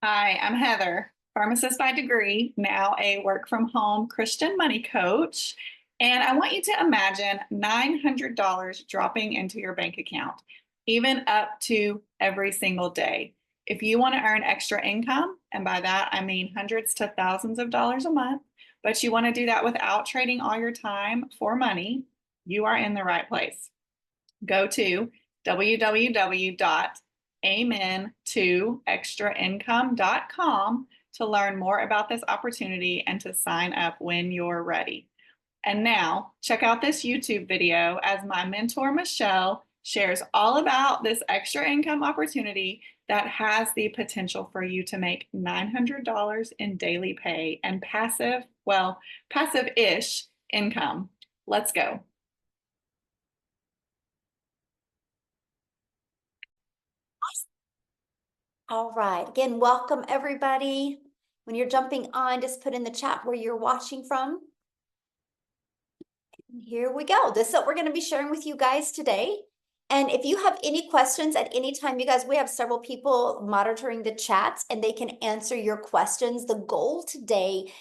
Hi, I'm Heather, pharmacist by degree, now a work from home Christian money coach. And I want you to imagine $900 dropping into your bank account, even up to every single day. If you want to earn extra income, and by that I mean hundreds to thousands of dollars a month, but you want to do that without trading all your time for money, you are in the right place. Go to www.amen2extraincome.com to learn more about this opportunity and to sign up when you're ready. And now, check out this YouTube video as my mentor, Michelle, shares all about this extra income opportunity that has the potential for you to make $900 in daily pay and passive-ish income. Let's go. All right. Again, welcome everybody. When you're jumping on, just put in the chat where you're watching from. And here we go. This is what we're going to be sharing with you guys today. And if you have any questions at any time, you guys, we have several people monitoring the chats and they can answer your questions. The goal today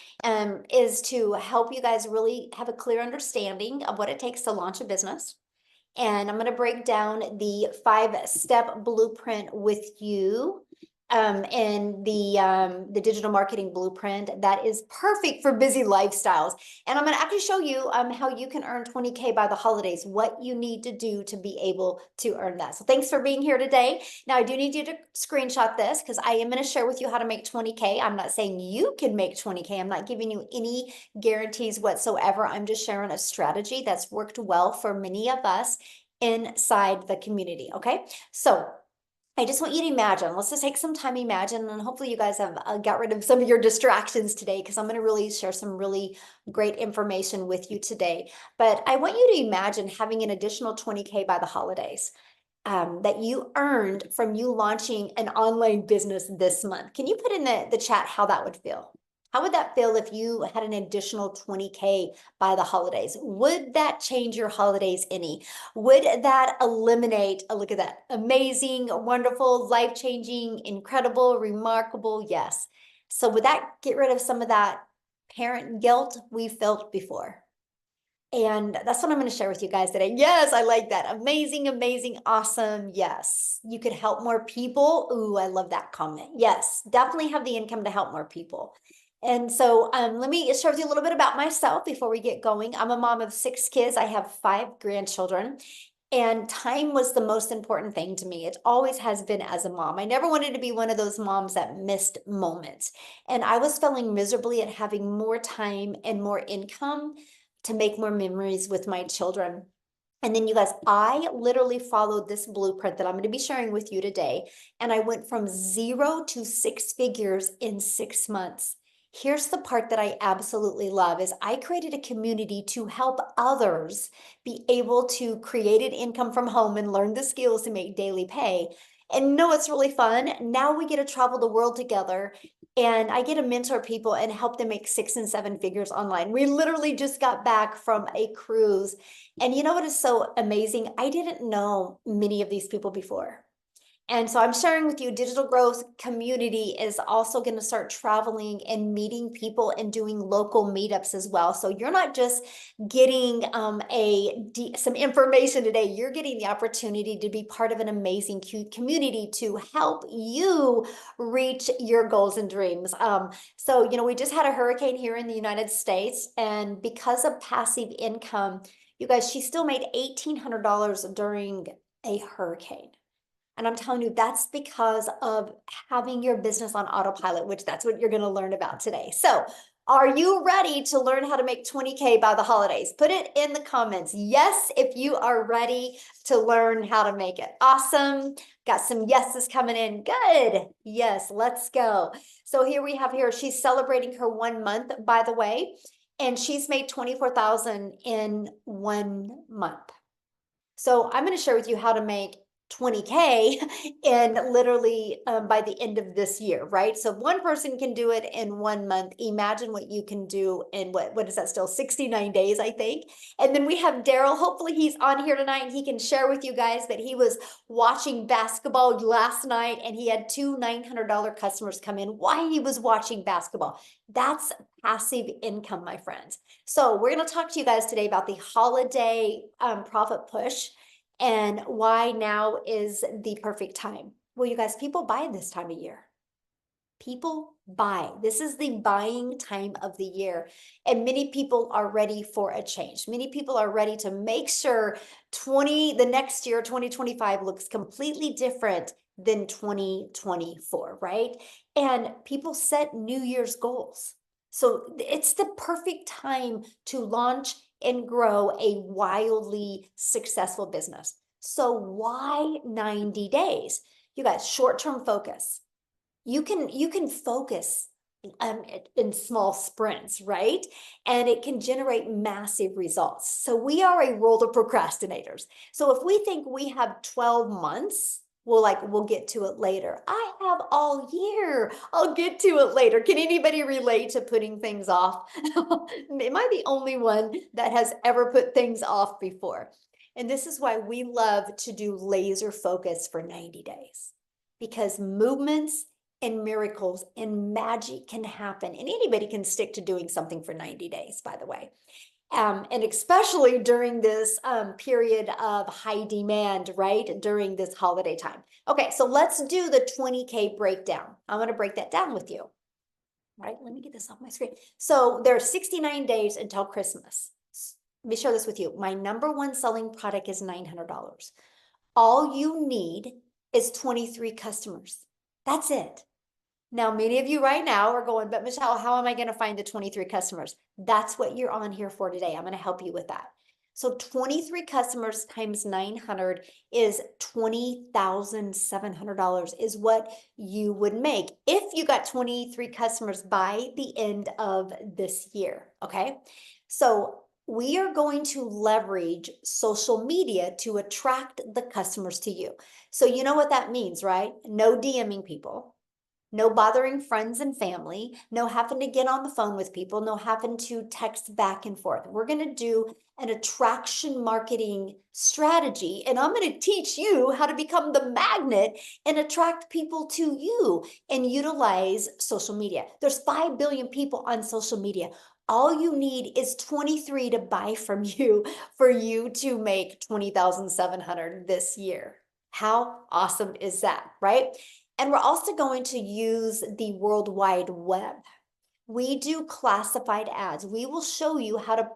is to help you guys really have a clear understanding of what it takes to launch a business. And I'm going to break down the 5-step blueprint with you and the digital marketing blueprint that is perfect for busy lifestyles. And I'm going to actually show you how you can earn 20K by the holidays, what you need to do to be able to earn that. So thanks for being here today. Now I do need you to screenshot this because I am going to share with you how to make 20K. I'm not saying you can make 20K. I'm not giving you any guarantees whatsoever. I'm just sharing a strategy that's worked well for many of us inside the community. Okay, so I just want you to imagine, let's just take some time, imagine, and hopefully you guys have got rid of some of your distractions today because I'm going to really share some really great information with you today. But I want you to imagine having an additional 20K by the holidays that you earned from you launching an online business this month. Can you put in the chat how that would feel? How would that feel if you had an additional 20K by the holidays? Would that change your holidays any? Would that eliminate, look at that, amazing, wonderful, life-changing, incredible, remarkable? Yes. So would that get rid of some of that parent guilt we felt before? And that's what I'm going to share with you guys today. Yes, I like that. Amazing, amazing, awesome. Yes, you could help more people. Ooh, I love that comment. Yes, definitely have the income to help more people. And so let me share with you a little bit about myself before we get going. I'm a mom of 6 kids. I have 5 grandchildren. And time was the most important thing to me. It always has been as a mom. I never wanted to be one of those moms that missed moments. And I was failing miserably at having more time and more income to make more memories with my children. And then you guys, I literally followed this blueprint that I'm going to be sharing with you today. And I went from 0 to 6 figures in 6 months. Here's the part that I absolutely love is I created a community to help others be able to create an income from home and learn the skills to make daily pay. And no, it's really fun. Now we get to travel the world together and I get to mentor people and help them make 6 and 7 figures online. We literally just got back from a cruise. And you know what is so amazing? I didn't know many of these people before. And so I'm sharing with you, Digital Growth Community is also going to start traveling and meeting people and doing local meetups as well. So you're not just getting some information today, you're getting the opportunity to be part of an amazing community to help you reach your goals and dreams. So, you know, we just had a hurricane here in the United States, and because of passive income, you guys, she still made $1,800 during a hurricane. And I'm telling you, that's because of having your business on autopilot, which that's what you're going to learn about today. So are you ready to learn how to make 20K by the holidays? Put it in the comments. Yes, if you are ready to learn how to make it. Awesome. Got some yeses coming in. Good. Yes, let's go. So here we have here, she's celebrating her 1 month, by the way, and she's made 24,000 in 1 month. So I'm going to share with you how to make 20K in literally by the end of this year, right? So if one person can do it in 1 month, imagine what you can do in what is that still 69 days, I think. And then we have Daryl. Hopefully he's on here tonight and he can share with you guys that he was watching basketball last night and he had two $900 customers come in while he was watching basketball. That's passive income, my friends. So we're going to talk to you guys today about the holiday profit push and why now is the perfect time. Well, you guys, people buy this time of year. People buy. This is the buying time of the year. And many people are ready for a change. Many people are ready to make sure the next year, 2025, looks completely different than 2024, right? And people set New Year's goals. So it's the perfect time to launch and grow a wildly successful business. So why 90 days? You guys, short-term focus. You can focus in small sprints, right? And it can generate massive results. So we are a world of procrastinators. So if we think we have 12 months, we'll get to it later. I have all year. I'll get to it later. Can anybody relate to putting things off? Am I the only one that has ever put things off before? And this is why we love to do laser focus for 90 days, because movements and miracles and magic can happen. And anybody can stick to doing something for 90 days, by the way. And especially during this period of high demand, right? During this holiday time. Okay, so let's do the 20K breakdown. I'm going to break that down with you. All right, let me get this off my screen. So there are 69 days until Christmas. Let me share this with you. My number one selling product is $900. All you need is 23 customers. That's it. Now, many of you right now are going, but Michelle, how am I going to find the 23 customers? That's what you're on here for today. I'm going to help you with that. So 23 customers times 900 is $20,700 is what you would make if you got 23 customers by the end of this year. Okay. So we are going to leverage social media to attract the customers to you. So you know what that means, right? No DMing people. No bothering friends and family, no having to get on the phone with people, no having to text back and forth. We're going to do an attraction marketing strategy, and I'm going to teach you how to become the magnet and attract people to you and utilize social media. There's 5 billion people on social media. All you need is 23 to buy from you for you to make 20,700 this year. How awesome is that, right? And we're also going to use the World Wide Web. We do classified ads. We will show you how to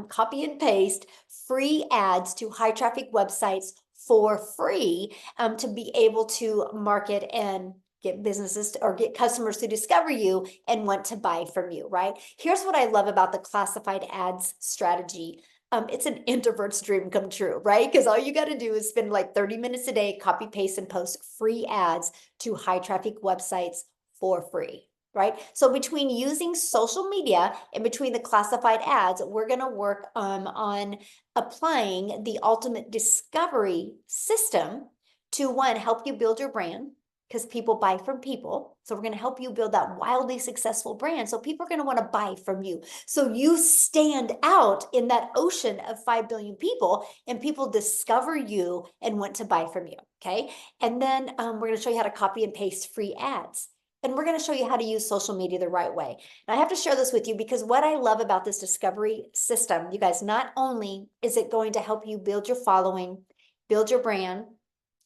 copy and paste free ads to high traffic websites for free to be able to market and get businesses or get customers to discover you and want to buy from you, right? Here's what I love about the classified ads strategy. It's an introvert's dream come true, right? Because all you got to do is spend like 30 minutes a day, copy, paste, and post free ads to high traffic websites for free, right? So between using social media and between the classified ads, we're going to work on applying the ultimate discovery system to, one, help you build your brand, because people buy from people. So we're going to help you build that wildly successful brand. So people are going to want to buy from you. So you stand out in that ocean of 5 billion people and people discover you and want to buy from you. Okay. And then we're going to show you how to copy and paste free ads. And we're going to show you how to use social media the right way. And I have to share this with you because what I love about this discovery system, you guys, not only is it going to help you build your following, build your brand,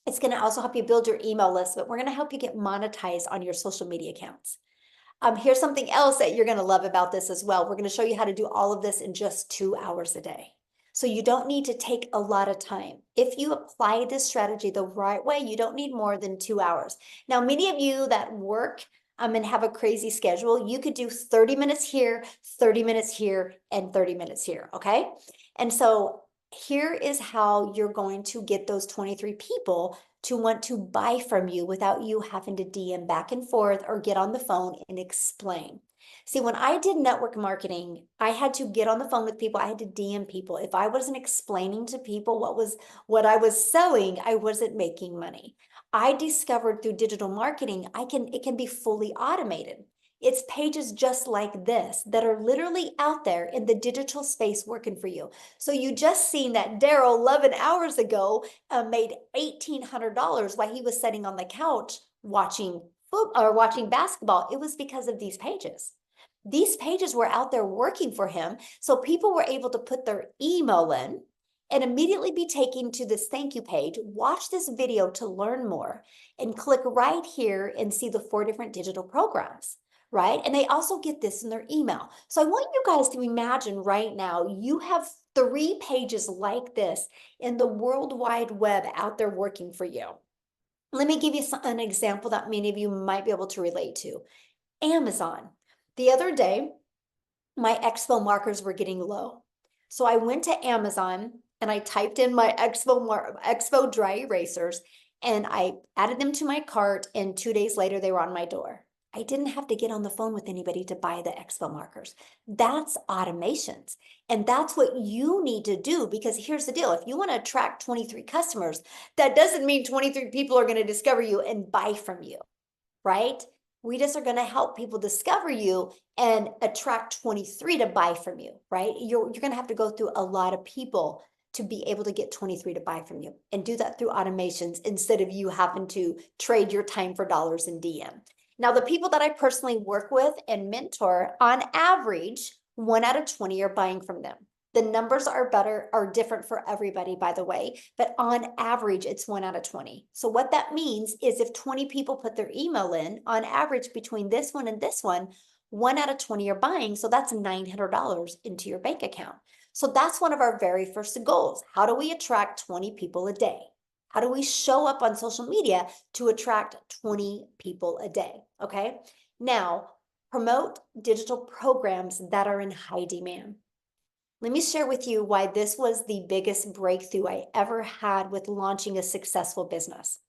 it's going to also help you build your email list, but we're going to help you get monetized on your social media accounts. Here's something else that you're going to love about this as well. We're going to show you how to do all of this in just 2 hours a day. So you don't need to take a lot of time. If you apply this strategy the right way, you don't need more than 2 hours. Now, many of you that work and have a crazy schedule, you could do 30 minutes here, 30 minutes here, and 30 minutes here, okay? And so here is how you're going to get those 23 people to want to buy from you without you having to DM back and forth or get on the phone and explain. See, when I did network marketing, I had to get on the phone with people. I had to DM people. If I wasn't explaining to people what I was selling, I wasn't making money. I discovered through digital marketing, it can be fully automated. It's pages just like this that are literally out there in the digital space working for you. So you just seen that Daryl 11 hours ago made $1,800 while he was sitting on the couch watching watching basketball. It was because of these pages. These pages were out there working for him. So people were able to put their email in and immediately be taken to this thank you page, watch this video to learn more, and click right here and see the 4 different digital programs, right? And they also get this in their email. So I want you guys to imagine right now, you have 3 pages like this in the World Wide Web out there working for you. Let me give you an example that many of you might be able to relate to. Amazon. The other day, my expo markers were getting low. So I went to Amazon and I typed in my expo dry erasers and I added them to my cart, and 2 days later they were on my door. I didn't have to get on the phone with anybody to buy the expo markers. That's automations. And that's what you need to do, because here's the deal. If you want to attract 23 customers, that doesn't mean 23 people are going to discover you and buy from you, right? We just are going to help people discover you and attract 23 to buy from you, right? You're going to have to go through a lot of people to be able to get 23 to buy from you, and do that through automations instead of you having to trade your time for dollars in DM. Now, the people that I personally work with and mentor, on average, 1 out of 20 are buying from them. The numbers are different for everybody, by the way, but on average, it's 1 out of 20. So what that means is if 20 people put their email in, on average, between this one and this one, 1 out of 20 are buying. So that's $900 into your bank account. So that's one of our very first goals. How do we attract 20 people a day? How do we show up on social media to attract 20 people a day? Okay. Now, promote digital programs that are in high demand. Let me share with you why this was the biggest breakthrough I ever had with launching a successful business.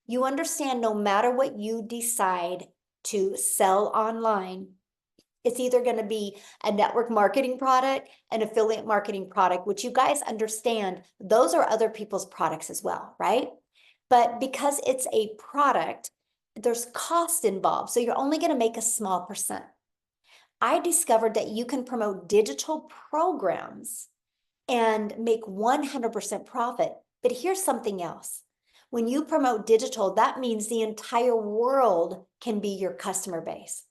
You understand, no matter what you decide to sell online, it's either going to be a network marketing product, an affiliate marketing product, which you guys understand, those are other people's products as well, right? But because it's a product, there's cost involved. So you're only going to make a small percent. I discovered that you can promote digital programs and make 100% profit. But here's something else. When you promote digital, that means the entire world can be your customer base.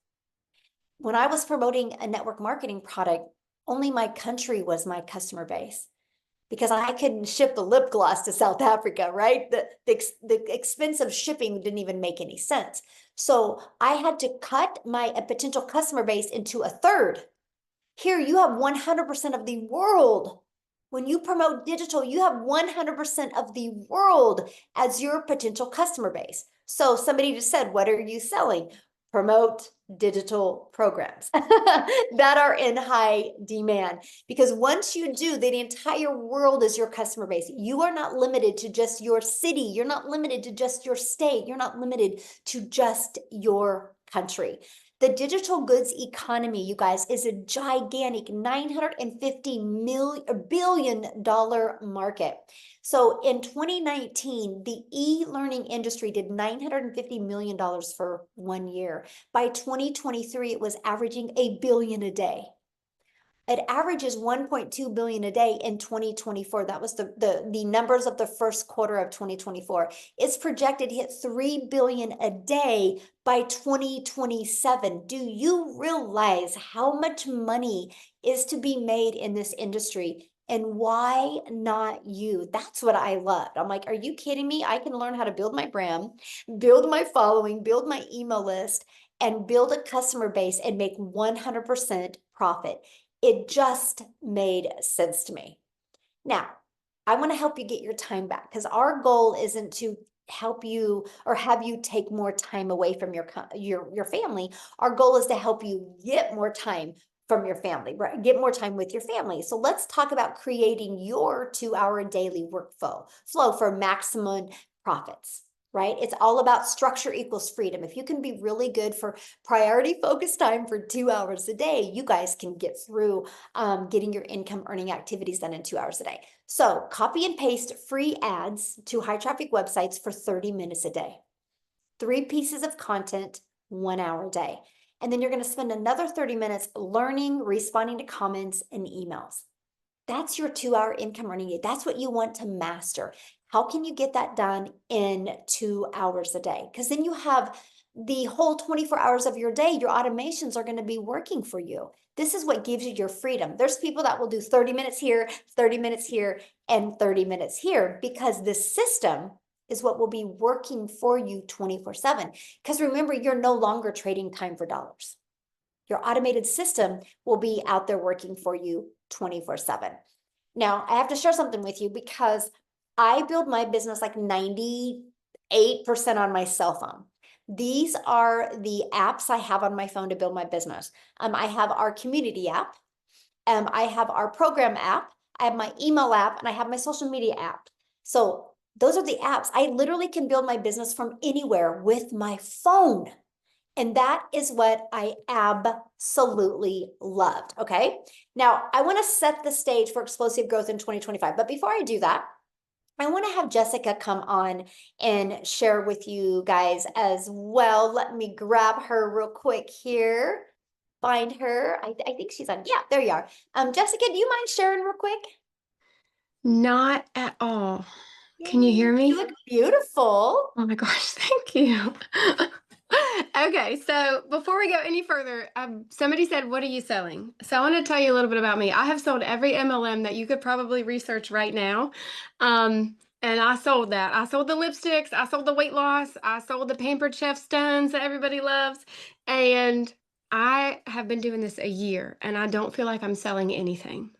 When I was promoting a network marketing product, only my country was my customer base, because I couldn't ship the lip gloss to South Africa, right? The expense of shipping didn't even make any sense. So I had to cut my potential customer base into a third. Here you have 100% of the world. When you promote digital, you have 100% of the world as your potential customer base. So somebody just said, what are you selling? Promote digital programs that are in high demand. Because once you do, the entire world is your customer base. You are not limited to just your city. You're not limited to just your state. You're not limited to just your country. The digital goods economy, you guys, is a gigantic $950 billion market. So in 2019, the e-learning industry did $950 million for 1 year. By 2023, it was averaging $1 billion a day. It averages 1.2 billion a day in 2024. That was the numbers of the first quarter of 2024. It's projected to hit 3 billion a day by 2027. Do you realize how much money is to be made in this industry? And why not you? That's what I loved. I'm like, are you kidding me? I can learn how to build my brand, build my following, build my email list, and build a customer base and make 100% profit. It just made sense to me. Now, I want to help you get your time back, because our goal isn't to help you or have you take more time away from your family. Our goal is to help you get more time from your family, right? Get more time with your family. So let's talk about creating your 2-hour daily workflow for maximum profits, right? It's all about structure equals freedom. If you can be really good for priority focused time for 2 hours a day, you guys can get through getting your income earning activities done in 2 hours a day. So copy and paste free ads to high traffic websites for 30 minutes a day. 3 pieces of content, 1 hour a day. And then you're going to spend another 30 minutes learning, responding to comments and emails. That's your 2-hour income earning day. That's what you want to master. How can you get that done in 2 hours a day? Because then you have the whole 24 hours of your day, your automations are going to be working for you. This is what gives you your freedom. There's people that will do 30 minutes here, 30 minutes here, and 30 minutes here because this system is what will be working for you 24/7. Because remember, you're no longer trading time for dollars. Your automated system will be out there working for you 24/7. Now, I have to share something with you because I build my business like 98% on my cell phone. These are the apps I have on my phone to build my business. I have our community app. I have our program app. I have my email app and I have my social media app. So those are the apps. I literally can build my business from anywhere with my phone. And that is what I absolutely loved, okay? Now, I wanna set the stage for explosive growth in 2025. But before I do that, I wanna have Jessica come on and share with you guys as well. Let me grab her real quick here. Find her. I think she's on. Yeah, there you are. Jessica, do you mind sharing real quick? Not at all. Can you hear Yay, me? you look beautiful. Oh my gosh, thank you. Okay, so before we go any further, somebody said, "What are you selling?" So I want to tell you a little bit about me. I have sold every MLM that you could probably research right now. And I sold that. I sold the lipsticks, I sold the weight loss, I sold the Pampered Chef stones that everybody loves. And I have been doing this a year and I don't feel like I'm selling anything.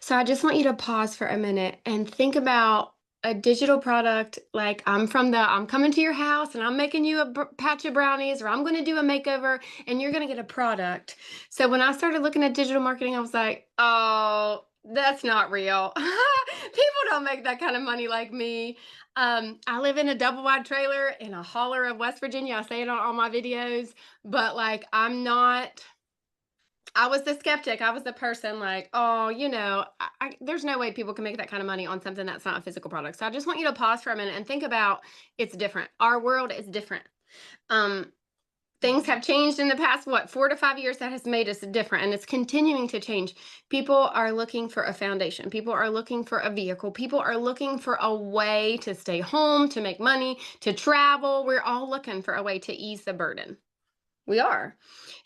So I just want you to pause for a minute and think about a digital product. Like I'm coming to your house and I'm making you a patch of brownies, or I'm going to do a makeover and you're going to get a product. So when I started looking at digital marketing, I was like, oh, that's not real. People don't make that kind of money like me. I live in a double wide trailer in a holler of West Virginia. I say it on all my videos, but like I was the skeptic. I was the person like, oh, there's no way people can make that kind of money on something that's not a physical product. So I just want you to pause for a minute and think about it's different. Our world is different. Things have changed in the past, 4 to 5 years that has made us different, and it's continuing to change. People are looking for a foundation. People are looking for a vehicle. People are looking for a way to stay home, to make money, to travel. We're all looking for a way to ease the burden. We are.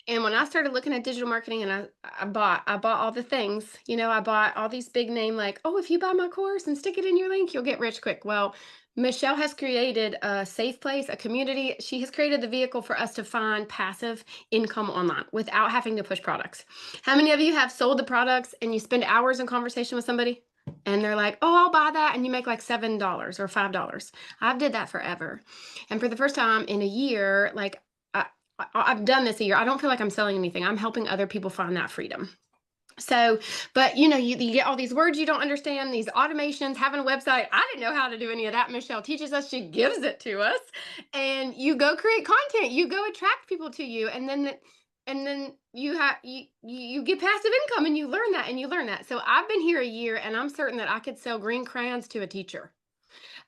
And when I started looking at digital marketing and I bought all the things, I bought all these big name like, oh, if you buy my course and stick it in your link, you'll get rich quick. Well, Michelle has created a safe place, a community. She has created the vehicle for us to find passive income online without having to push products. How many of you have sold the products and you spend hours in conversation with somebody and they're like, oh, I'll buy that, and you make like $7 or $5? I've did that forever. And for the first time in a year, like I've done this a year. I don't feel like I'm selling anything. I'm helping other people find that freedom. So, but you get all these words you don't understand, these automations, having a website. I didn't know how to do any of that. Michelle teaches us, she gives it to us. And you go create content, you go attract people to you. And then you get passive income and you learn that and you learn that. So I've been here a year and I'm certain that I could sell green crayons to a teacher.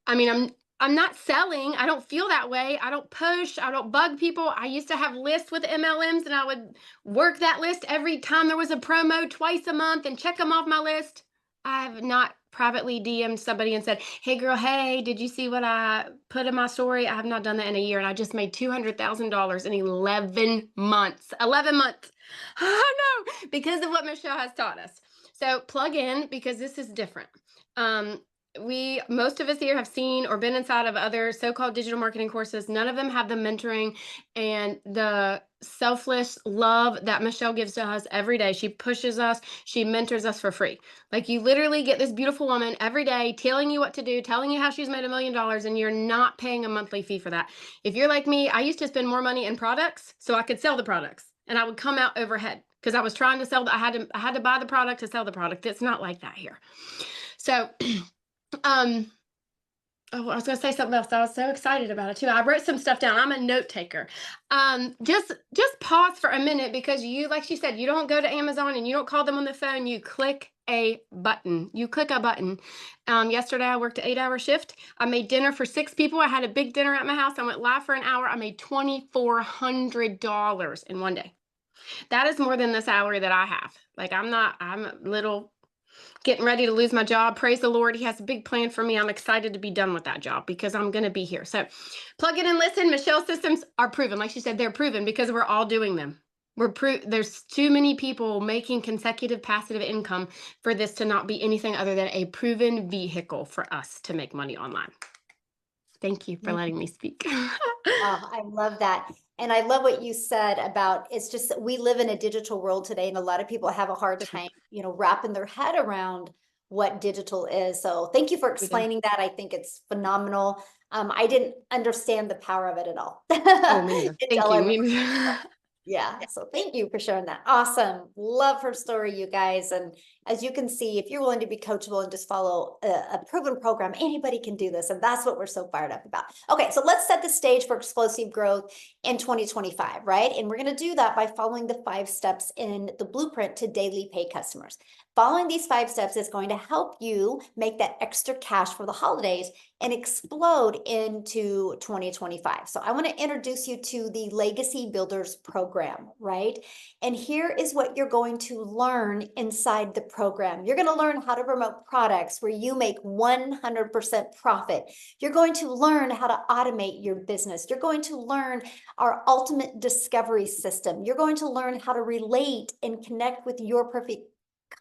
I mean, I'm not selling. I don't feel that way. I don't push. I don't bug people. I used to have lists with MLMs and I would work that list every time there was a promo twice a month and check them off my list. I have not privately DM'd somebody and said, hey girl, hey, did you see what I put in my story? I have not done that in a year and I just made $200,000 in 11 months. 11 months. I know, because of what Michelle has taught us. So plug in because this is different. Most of us here have seen or been inside of other so-called digital marketing courses. None of them have the mentoring and the selfless love that Michelle gives to us every day. She pushes us, she mentors us for free. Like you literally get this beautiful woman every day telling you what to do, telling you how she's made $1 million, and you're not paying a monthly fee for that. If you're like me, I used to spend more money in products so I could sell the products, and I would come out overhead because I was trying to sell. I had to buy the product to sell the product. It's not like that here. So Oh, I was gonna say something else. I was so excited about it too. I wrote some stuff down. I'm a note taker. Just pause for a minute because you, like she said, you don't go to Amazon and you don't call them on the phone. You click a button. You click a button. Yesterday I worked an 8-hour shift. I made dinner for 6 people. I had a big dinner at my house. I went live for an hour. I made $2,400 in one day. That is more than the salary that I have. Like I'm a little getting ready to lose my job. Praise the Lord. He has a big plan for me. I'm excited to be done with that job because I'm going to be here. So plug it and listen. Michelle's systems are proven. Like she said, they're proven because we're all doing them. There's too many people making consecutive passive income for this to not be anything other than a proven vehicle for us to make money online. Thank you for letting me speak. Oh, I love that. And I love what you said about it's just that we live in a digital world today, and a lot of people have a hard time, wrapping their head around what digital is. So thank you for explaining that. I think it's phenomenal. I didn't understand the power of it at all. Oh, me neither. Thank Until I you. learned. Me neither. Yeah, so thank you for sharing that. Awesome. Love her story, you guys. And as you can see, if you're willing to be coachable and just follow a proven program, anybody can do this. And that's what we're so fired up about. Okay, so let's set the stage for explosive growth in 2025, right? And we're going to do that by following the 5 steps in the blueprint to daily pay customers. Following these 5 steps is going to help you make that extra cash for the holidays and explode into 2025. So I want to introduce you to the Legacy Builders program, right? And here is what you're going to learn inside the program. You're going to learn how to promote products where you make 100% profit. You're going to learn how to automate your business. You're going to learn our ultimate discovery system. You're going to learn how to relate and connect with your perfect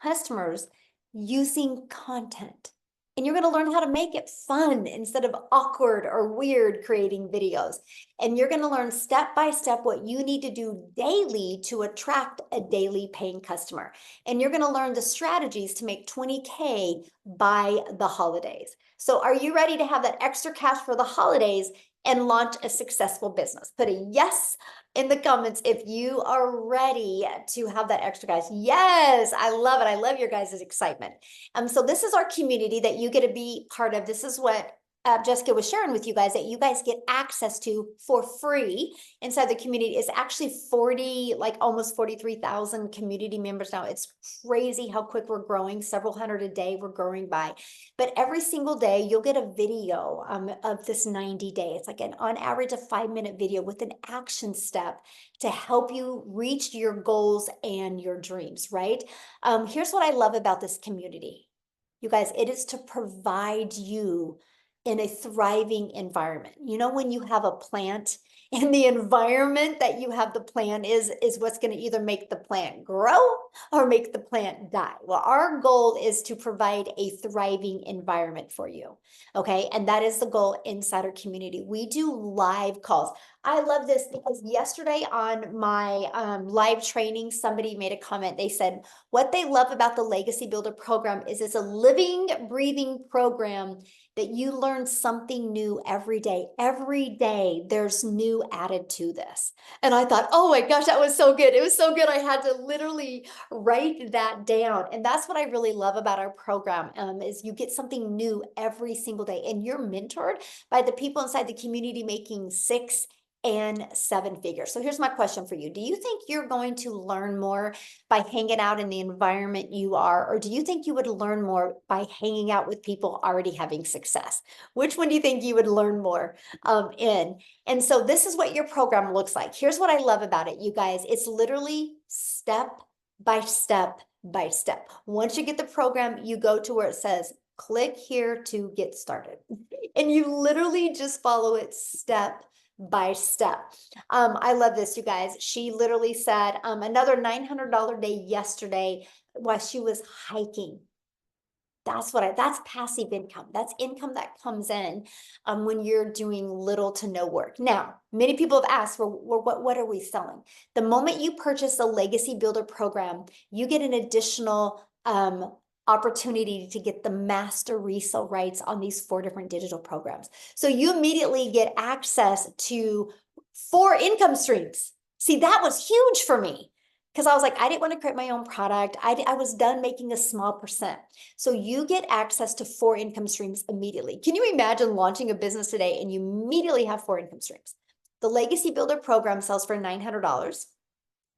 customers using content. And you're going to learn how to make it fun instead of awkward or weird creating videos. And you're going to learn step by step what you need to do daily to attract a daily paying customer. And you're going to learn the strategies to make 20K by the holidays. So are you ready to have that extra cash for the holidays and launch a successful business? Put a yes in the comments if you are ready to have that extra cash. Yes, I love it. I love your guys' excitement. So this is our community that you get to be part of. This is what Jessica was sharing with you guys that you guys get access to for free inside the community. Is actually 40, like almost 43,000 community members now. It's crazy how quick we're growing, several hundred a day we're growing by. But every single day you'll get a video of this 90 day. It's like on average a 5-minute video with an action step to help you reach your goals and your dreams, right? Here's what I love about this community. You guys, it is to provide you in a thriving environment. You know, when you have a plant and the environment that you have the plant is what's going to either make the plant grow or make the plant die. Well, our goal is to provide a thriving environment for you. Okay. And that is the goal inside our community. We do live calls. I love this because yesterday on my live training, somebody made a comment. They said, what they love about the Legacy Builder program is it's a living, breathing program that you learn something new every day. Every day there's new added to this. And I thought, oh my gosh, that was so good. It was so good. I had to literally write that down. And that's what I really love about our program is you get something new every single day. And you're mentored by the people inside the community making 6 and 7 figures. So here's my question for you. Do you think you're going to learn more by hanging out in the environment you are, or do you think you would learn more by hanging out with people already having success? Which one do you think you would learn more in? And so this is what your program looks like. Here's what I love about it, you guys. It's literally step by step by step. Once you get the program, you go to where it says, click here to get started. And you literally just follow it step by step. I love this, you guys. She literally said another $900 day yesterday while she was hiking. That's passive income. That's income that comes in when you're doing little to no work. Now, many people have asked, well, what are we selling? The moment you purchase the Legacy Builder program, you get an additional opportunity to get the master resale rights on these 4 different digital programs. So you immediately get access to 4 income streams. See, that was huge for me. because I was like, I didn't want to create my own product. I was done making a small percent. So you get access to 4 income streams immediately. Can you imagine launching a business today and you immediately have 4 income streams? The Legacy Builder program sells for $900.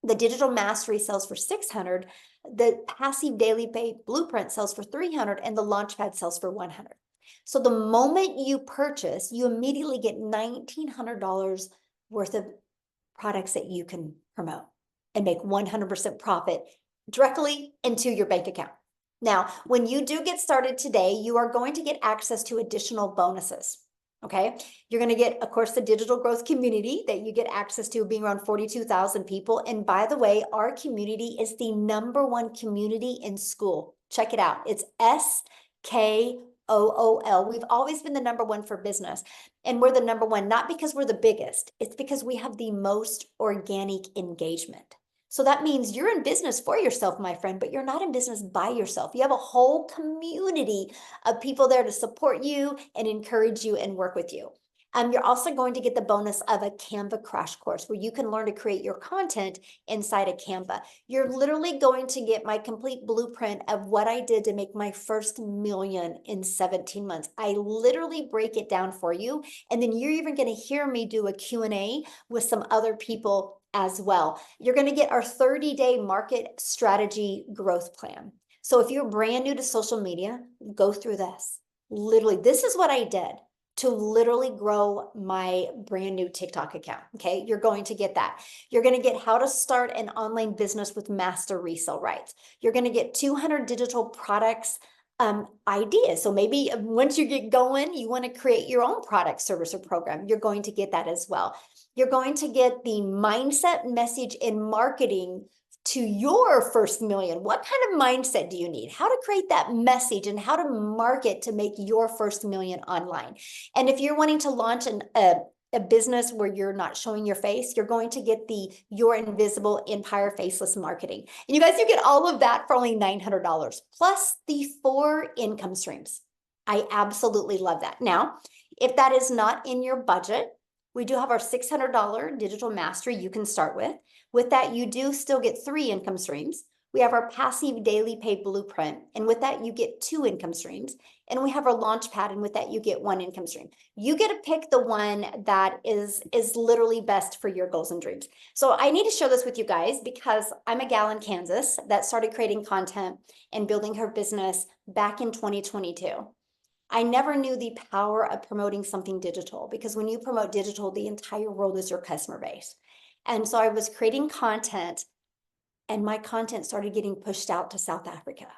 The Digital Mastery sells for $600. The Passive Daily Pay Blueprint sells for $300, and the Launchpad sells for $100. So the moment you purchase, you immediately get $1,900 worth of products that you can promote and make 100% profit directly into your bank account. Now, when you do get started today, you are going to get access to additional bonuses. Okay, you're going to get, of course, the digital growth community that you get access to, being around 42,000 people. And by the way, our community is the #1 community in school. Check it out. It's SKOOL. We've always been the #1 for business. And we're the #1, not because we're the biggest. It's because we have the most organic engagement. So that means you're in business for yourself, my friend, but you're not in business by yourself. You have a whole community of people there to support you and encourage you and work with you. You're also going to get the bonus of a Canva crash course where you can learn to create your content inside of Canva. You're literally going to get my complete blueprint of what I did to make my first million in 17 months. I literally break it down for you. And then you're even going to hear me do a Q&A with some other people as well. You're going to get our 30-day market strategy growth plan. So if you're brand new to social media, go through this. Literally, this is what I did to literally grow my brand new TikTok account. Okay, you're going to get that. You're going to get how to start an online business with master resale rights. You're going to get 200 digital products ideas. So maybe once you get going, you want to create your own product, service, or program. You're going to get that as well. You're going to get the mindset, message, and marketing to your first million. What kind of mindset do you need? How to create that message and how to market to make your first million online. And if you're wanting to launch a business where you're not showing your face, you're going to get the Your Invisible Empire Faceless Marketing. And you guys, you get all of that for only $900 plus the 4 income streams. I absolutely love that. Now, if that is not in your budget, we do have our $600 digital mastery you can start with. With that, you do still get 3 income streams. We have our Passive Daily Pay Blueprint, and with that, you get 2 income streams. And we have our Launchpad, and with that, you get 1 income stream. You get to pick the one that is literally best for your goals and dreams. So I need to share this with you guys because I'm a gal in Kansas that started creating content and building her business back in 2022. I never knew the power of promoting something digital, because when you promote digital, the entire world is your customer base. And so I was creating content, and my content started getting pushed out to South Africa.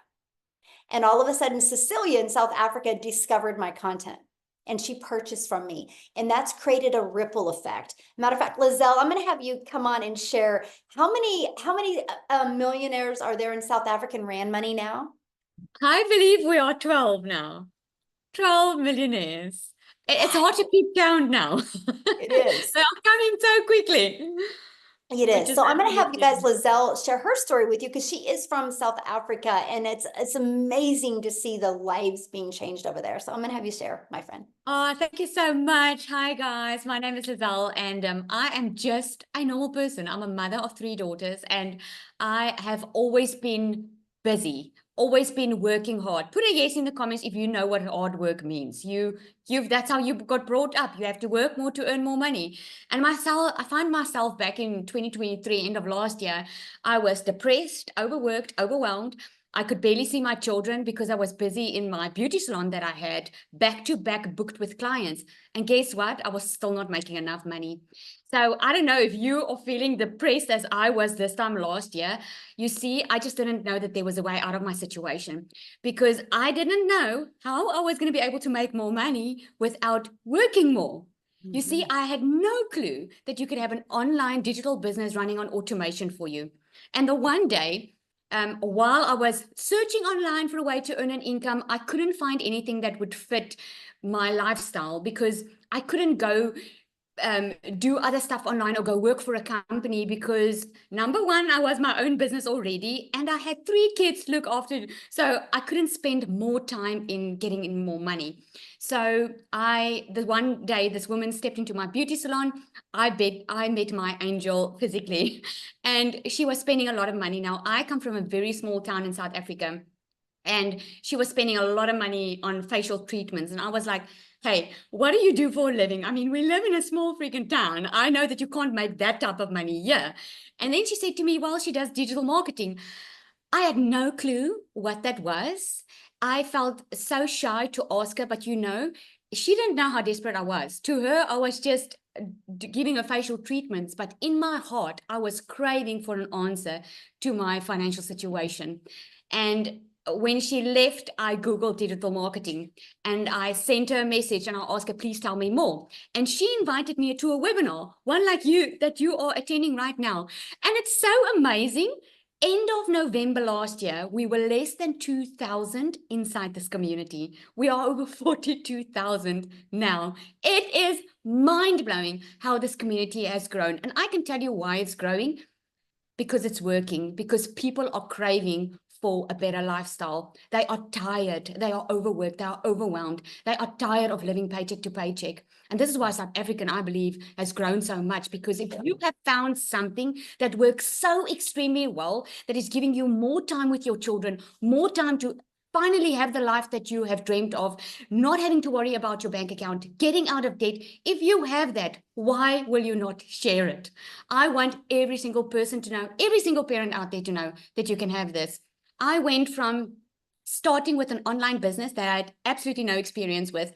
And all of a sudden, Cecilia in South Africa discovered my content, and she purchased from me. And that's created a ripple effect. Matter of fact, Lizelle, I'm going to have you come on and share how many millionaires are there in South African Rand money now? I believe we are 12 now. 12 millionaires. It's hard to keep count now. It is. They are coming so quickly. It Which is. So I'm going to have you guys, amazing. Lizelle, share her story with you because she is from South Africa, and it's amazing to see the lives being changed over there. So I'm going to have you share, my friend. Oh, thank you so much. Hi, guys. My name is Lizelle, and I am just a normal person. I'm a mother of 3 daughters, and I have always been busy, always been working hard. Put a yes in the comments if you know what hard work means. That's how you got brought up. You have to work more to earn more money. And I find myself back in 2023, end of last year, I was depressed, overworked, overwhelmed. I could barely see my children because I was busy in my beauty salon that I had back to back booked with clients. And guess what? I was still not making enough money. So I don't know if you are feeling depressed as I was this time last year. You see, I just didn't know that there was a way out of my situation because I didn't know how I was going to be able to make more money without working more. You see, I had no clue that you could have an online digital business running on automation for you. And the one day, while I was searching online for a way to earn an income, I couldn't find anything that would fit my lifestyle because I couldn't go do other stuff online or go work for a company because number one, I was my own business already and I had 3 kids to look after. So I couldn't spend more time in getting in more money. So the one day this woman stepped into my beauty salon, I met my angel physically and she was spending a lot of money. Now I come from a very small town in South Africa. And she was spending a lot of money on facial treatments. And I was like, hey, what do you do for a living? I mean, we live in a small freaking town. I know that you can't make that type of money here. And then she said to me, well, she does digital marketing. I had no clue what that was. I felt so shy to ask her, but she didn't know how desperate I was. To her, I was just giving her facial treatments, but in my heart, I was craving for an answer to my financial situation. And when she left, I Googled digital marketing and I sent her a message and I asked her, please tell me more. And she invited me to a webinar, one like you, that you are attending right now. And it's so amazing. End of November last year, we were less than 2,000 inside this community. We are over 42,000 now. It is mind-blowing how this community has grown. And I can tell you why it's growing. Because it's working, because people are craving for a better lifestyle. They are tired, they are overworked, they are overwhelmed, they are tired of living paycheck to paycheck. And this is why South African, I believe, has grown so much, because if you have found something that works so extremely well, that is giving you more time with your children, more time to finally have the life that you have dreamed of, not having to worry about your bank account, getting out of debt. If you have that, why will you not share it? I want every single person to know, every single parent out there to know that you can have this. I went from starting with an online business that I had absolutely no experience with.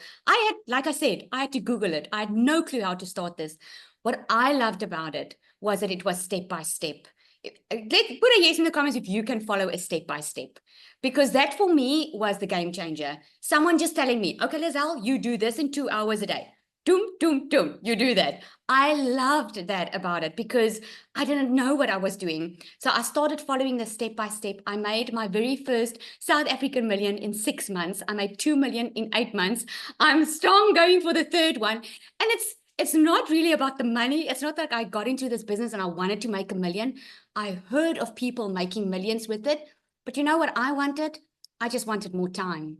Like I said, I had to Google it. I had no clue how to start this. What I loved about it was that it was step by step. Put a yes in the comments if you can follow a step by step, because that for me was the game changer. Someone just telling me, okay, Lizelle, you do this in 2 hours a day. Doom, doom, doom, you do that. I loved that about it because I didn't know what I was doing. So I started following the step by step. I made my very first South African million in 6 months. I made 2 million in 8 months. I'm strong going for the third one. And it's not really about the money. It's not like I got into this business and I wanted to make $1 million. I heard of people making millions with it. But you know what I wanted? I just wanted more time.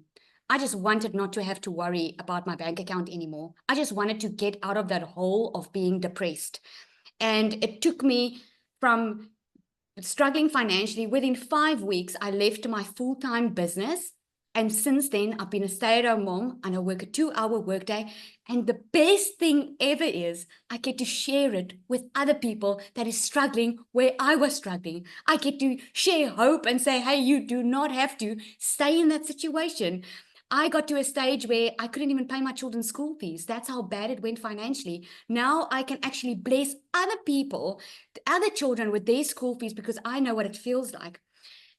I just wanted not to have to worry about my bank account anymore. I just wanted to get out of that hole of being depressed. And it took me from struggling financially. Within 5 weeks, I left my full-time business. And since then, I've been a stay-at-home mom and I work a 2-hour workday. And the best thing ever is I get to share it with other people that is struggling where I was struggling. I get to share hope and say, hey, you do not have to stay in that situation. I got to a stage where I couldn't even pay my children's school fees. That's how bad it went financially. Now I can actually bless other people, other children with their school fees because I know what it feels like.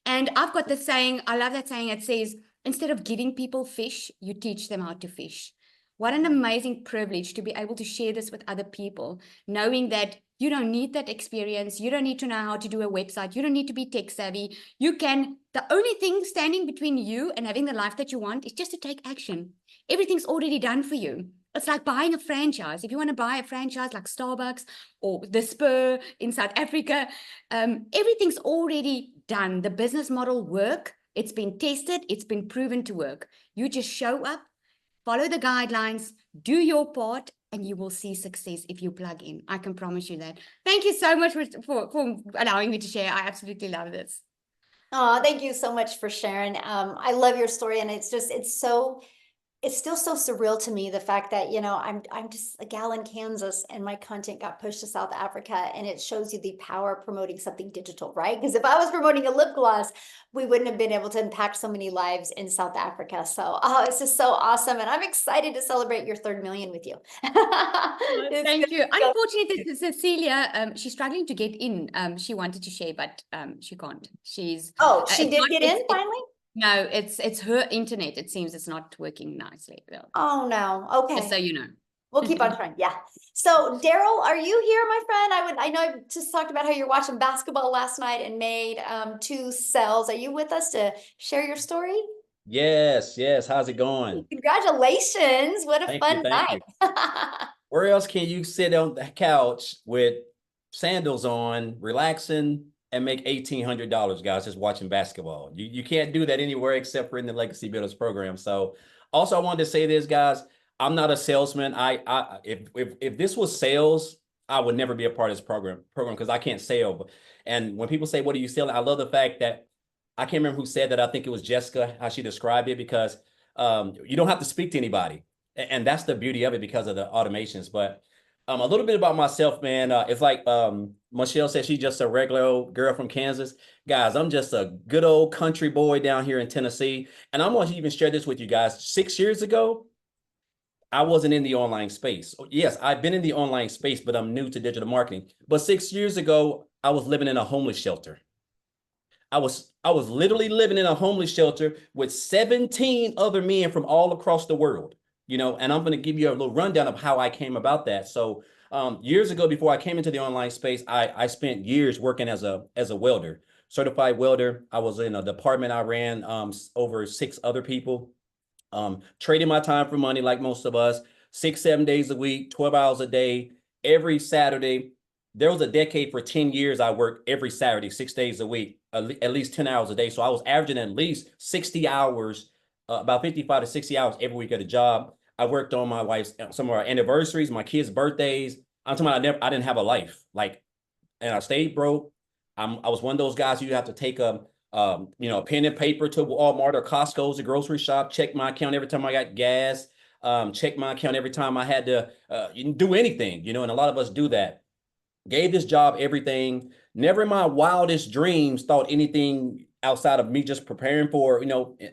And I've got this saying, I love that saying. It says, instead of giving people fish, you teach them how to fish. What an amazing privilege to be able to share this with other people, knowing that you don't need that experience. You don't need to know how to do a website. You don't need to be tech savvy. The only thing standing between you and having the life that you want is just to take action. Everything's already done for you. It's like buying a franchise. If you want to buy a franchise like Starbucks or the Spur in South Africa, everything's already done. The business model works. It's been tested. It's been proven to work. You just show up, follow the guidelines, do your part, and you will see success if you plug in. I can promise you that. Thank you so much for allowing me to share. I absolutely love this. Oh, thank you so much for sharing. I love your story, and it's still so surreal to me, the fact that, I'm just a gal in Kansas and my content got pushed to South Africa, and it shows you the power of promoting something digital, right? Because if I was promoting a lip gloss, we wouldn't have been able to impact so many lives in South Africa. So, it's just so awesome. And I'm excited to celebrate your 3rd million with you. Thank you. Unfortunately, Cecilia, she's struggling to get in. She wanted to share, but she can't. She did get in finally? No, it's her internet. It seems it's not working nicely. Oh no. Okay. Just so you know. We'll keep on trying. Yeah. So Daryl, are you here, my friend? I know I just talked about how you're watching basketball last night and made 2 sells. Are you with us to share your story? Yes. How's it going? Congratulations. What a fun night. Where else can you sit on the couch with sandals on, relaxing, and make $1,800, guys, just watching basketball? You can't do that anywhere except for in the Legacy Builders program. So, also, I wanted to say this, guys. I'm not a salesman. If this was sales, I would never be a part of this program because I can't sell. And when people say, "What are you selling?" I love the fact that I can't remember who said that. I think it was Jessica how she described it because you don't have to speak to anybody. And that's the beauty of it because of the automations. But a little bit about myself, man. It's like Michelle said, she's just a regular old girl from Kansas. Guys, I'm just a good old country boy down here in Tennessee. And I'm going to even share this with you guys. 6 years ago, I wasn't in the online space. Yes, I've been in the online space, but I'm new to digital marketing. But 6 years ago, I was living in a homeless shelter. I was literally living in a homeless shelter with 17 other men from all across the world, and I'm going to give you a little rundown of how I came about that. So years ago, before I came into the online space, I spent years working as a welder, certified welder. I was in a department I ran over 6 other people, trading my time for money like most of us, 6-7 days a week, 12 hours a day, every Saturday. There was a decade for 10 years I worked every Saturday, 6 days a week, at least 10 hours a day. So I was averaging at least 60 hours, about 55 to 60 hours every week at a job. I worked on my wife's, some of our anniversaries, my kids' birthdays. I'm talking about I didn't have a life. And I stayed broke. I was one of those guys you have to take a pen and paper to Walmart or Costco's, a grocery shop, check my account every time I got gas, check my account every time I had to do anything, and a lot of us do that. Gave this job everything. Never in my wildest dreams thought anything outside of me just preparing for,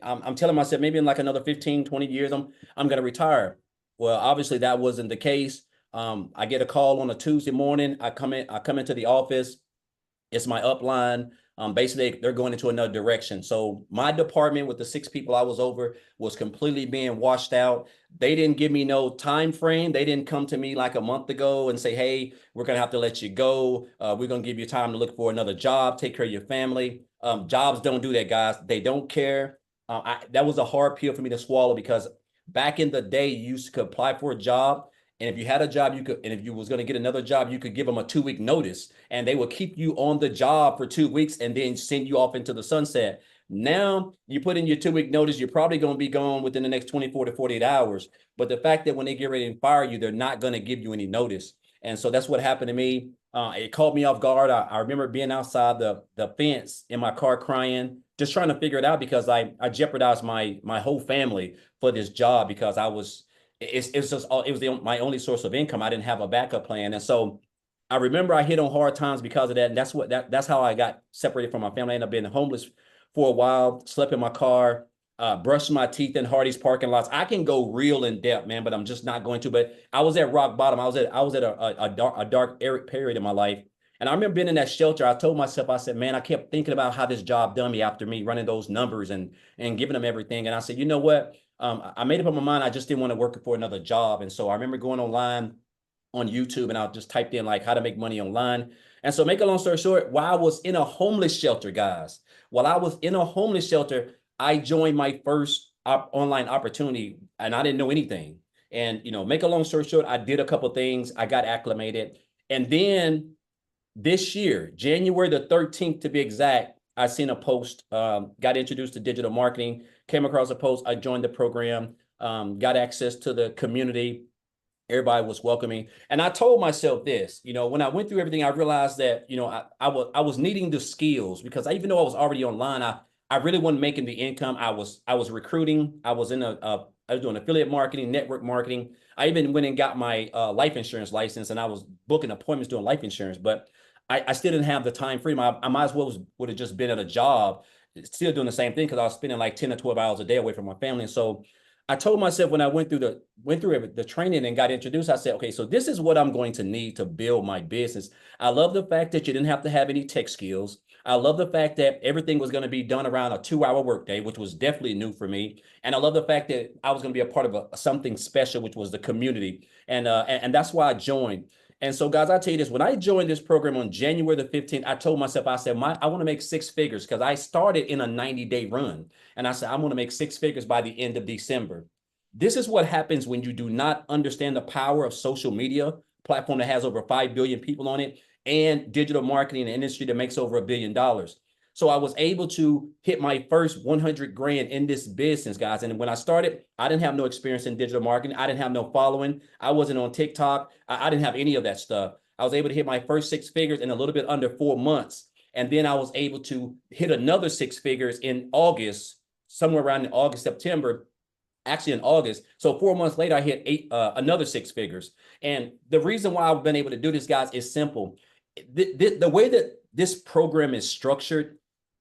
I'm telling myself maybe in like another 15, 20 years, I'm going to retire. Well, obviously that wasn't the case. I get a call on a Tuesday morning. I come into the office. It's my upline. Basically, they're going into another direction. So my department with the 6 people I was over was completely being washed out. They didn't give me no time frame. They didn't come to me like a month ago and say, "Hey, we're going to have to let you go. We're going to give you time to look for another job, take care of your family." Jobs don't do that, guys. They don't care. That was a hard pill for me to swallow because back in the day, you used to apply for a job. And if you had a job, and if you was going to get another job, you could give them a 2-week notice and they will keep you on the job for 2 weeks and then send you off into the sunset. Now you put in your 2-week notice, you're probably going to be gone within the next 24 to 48 hours. But the fact that when they get ready to fire you, they're not going to give you any notice. And so that's what happened to me. It caught me off guard. I remember being outside the fence in my car crying, just trying to figure it out because I jeopardized my whole family for this job because it was my only source of income. I didn't have a backup plan. And so I remember I hit on hard times because of that. And that's how I got separated from my family. I ended up being homeless for a while, slept in my car, brushed my teeth in Hardee's parking lots. I can go real in depth, man, but I'm just not going to. But I was at rock bottom. I was at a dark period in my life. And I remember being in that shelter. I told myself, I said, man, I kept thinking about how this job done me after me running those numbers and giving them everything. And I said, you know what? I made up my mind. I just didn't want to work for another job. And so I remember going online on YouTube and I just typed in like how to make money online. And so make a long story short, while I was in a homeless shelter, guys, I joined my first online opportunity and I didn't know anything. And, make a long story short, I did a couple of things. I got acclimated. And then this year, January the 13th to be exact, I seen a post, got introduced to digital marketing, came across a post, I joined the program, got access to the community. Everybody was welcoming. And I told myself this, when I went through everything, I realized that, I was needing the skills because even though I was already online, I really wasn't making the income. I was recruiting. I was doing affiliate marketing, network marketing. I even went and got my life insurance license and I was booking appointments doing life insurance, but I still didn't have the time freedom. I might as well would have just been at a job, still doing the same thing because I was spending like 10 or 12 hours a day away from my family. And so I told myself when I went through the training and got introduced, I said, okay, so this is what I'm going to need to build my business. I love the fact that you didn't have to have any tech skills. I love the fact that everything was going to be done around a 2-hour workday, which was definitely new for me. And I love the fact that I was going to be a part of something special, which was the community. And that's why I joined. And so, guys, I tell you this, when I joined this program on January the 15th, I told myself, I said, I want to make 6 figures because I started in a 90-day run. And I said, I want to make 6 figures by the end of December. This is what happens when you do not understand the power of social media platform that has over 5 billion people on it, and digital marketing, an industry that makes over $1 billion. So I was able to hit my first 100 grand in this business, guys. And when I started, I didn't have no experience in digital marketing. I didn't have no following. I wasn't on TikTok. I didn't have any of that stuff. I was able to hit my first 6 figures in a little bit under 4 months. And then I was able to hit another 6 figures in August, somewhere around in August, September, actually in August. So 4 months later, I hit another 6 figures. And the reason why I've been able to do this, guys, is simple. The way that this program is structured,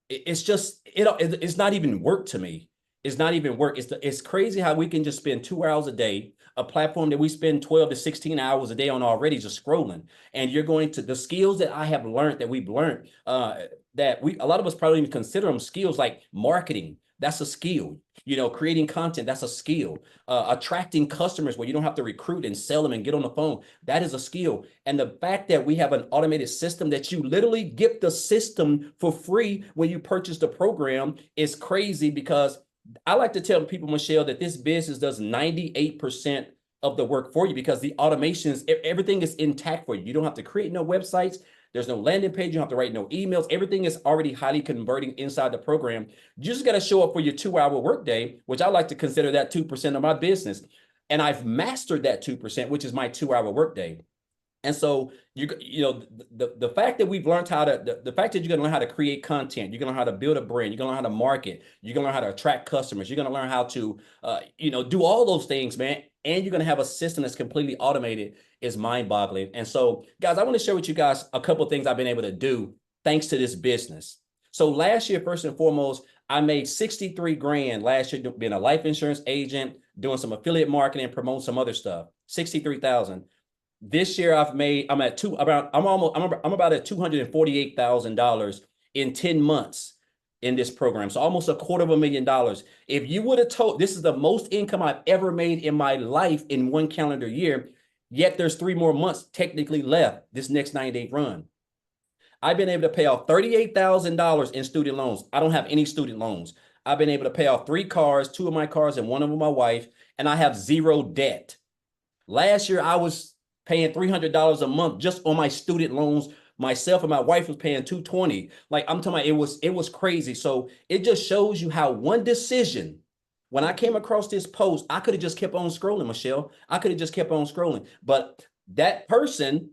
it's not even work to me. It's not even work. It's crazy how we can just spend 2 hours a day, a platform that we spend 12 to 16 hours a day on already just scrolling. And you're going to, the skills that I have learned, that we've learned, that a lot of us probably even consider them skills, like marketing. That's a skill. Creating content, that's a skill. Attracting customers where you don't have to recruit and sell them and get on the phone, that is a skill. And the fact that we have an automated system that you literally get the system for free when you purchase the program is crazy, because I like to tell people, Michelle, that this business does 98% of the work for you, because the automations, everything is intact for you. You don't have to create no websites. There's no landing page. You don't have to write no emails. Everything is already highly converting inside the program. You just got to show up for your 2-hour workday, which I like to consider that 2% of my business. And I've mastered that 2%, which is my 2-hour workday. And so the fact that we've learned the fact that you're going to learn how to create content, you're going to learn how to build a brand, you're going to learn how to market, you're going to learn how to attract customers, you're going to learn how to do all those things, man. And you're going to have a system that's completely automated, is mind-boggling. And so, guys, I want to share with you guys a couple of things I've been able to do thanks to this business. So last year, first and foremost, I made 63 grand last year being a life insurance agent, doing some affiliate marketing, promoting some other stuff. 63,000. This year I'm about at $248,000 in 10 months in this program. So almost $250,000. If you would have told, this is the most income I've ever made in my life in 1 calendar year, yet there's 3 more months technically left this next 90-day run. I've been able to pay off $38,000 in student loans. I don't have any student loans. I've been able to pay off 3 cars, 2 of my cars and 1 of them my wife, and I have 0 debt. Last year, I was paying $300 a month just on my student loans. Myself and my wife was paying $220. Like, I'm talking about, it was crazy. So it just shows you how one decision, when I came across this post, I could have just kept on scrolling, Michelle. I could have just kept on scrolling. But that person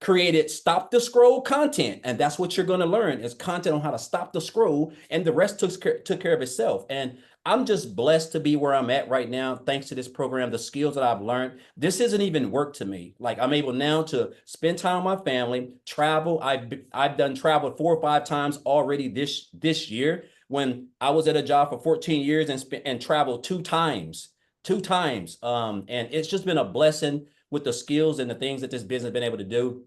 created stop the scroll content. And that's what you're going to learn, is content on how to stop the scroll. And the rest took care of itself. And I'm just blessed to be where I'm at right now, thanks to this program, the skills that I've learned. This isn't even work to me. Like, I'm able now to spend time with my family, travel. I've done travel 4 or 5 times already this year, when I was at a job for 14 years and traveled 2 times. And it's just been a blessing with the skills and the things that this business has been able to do.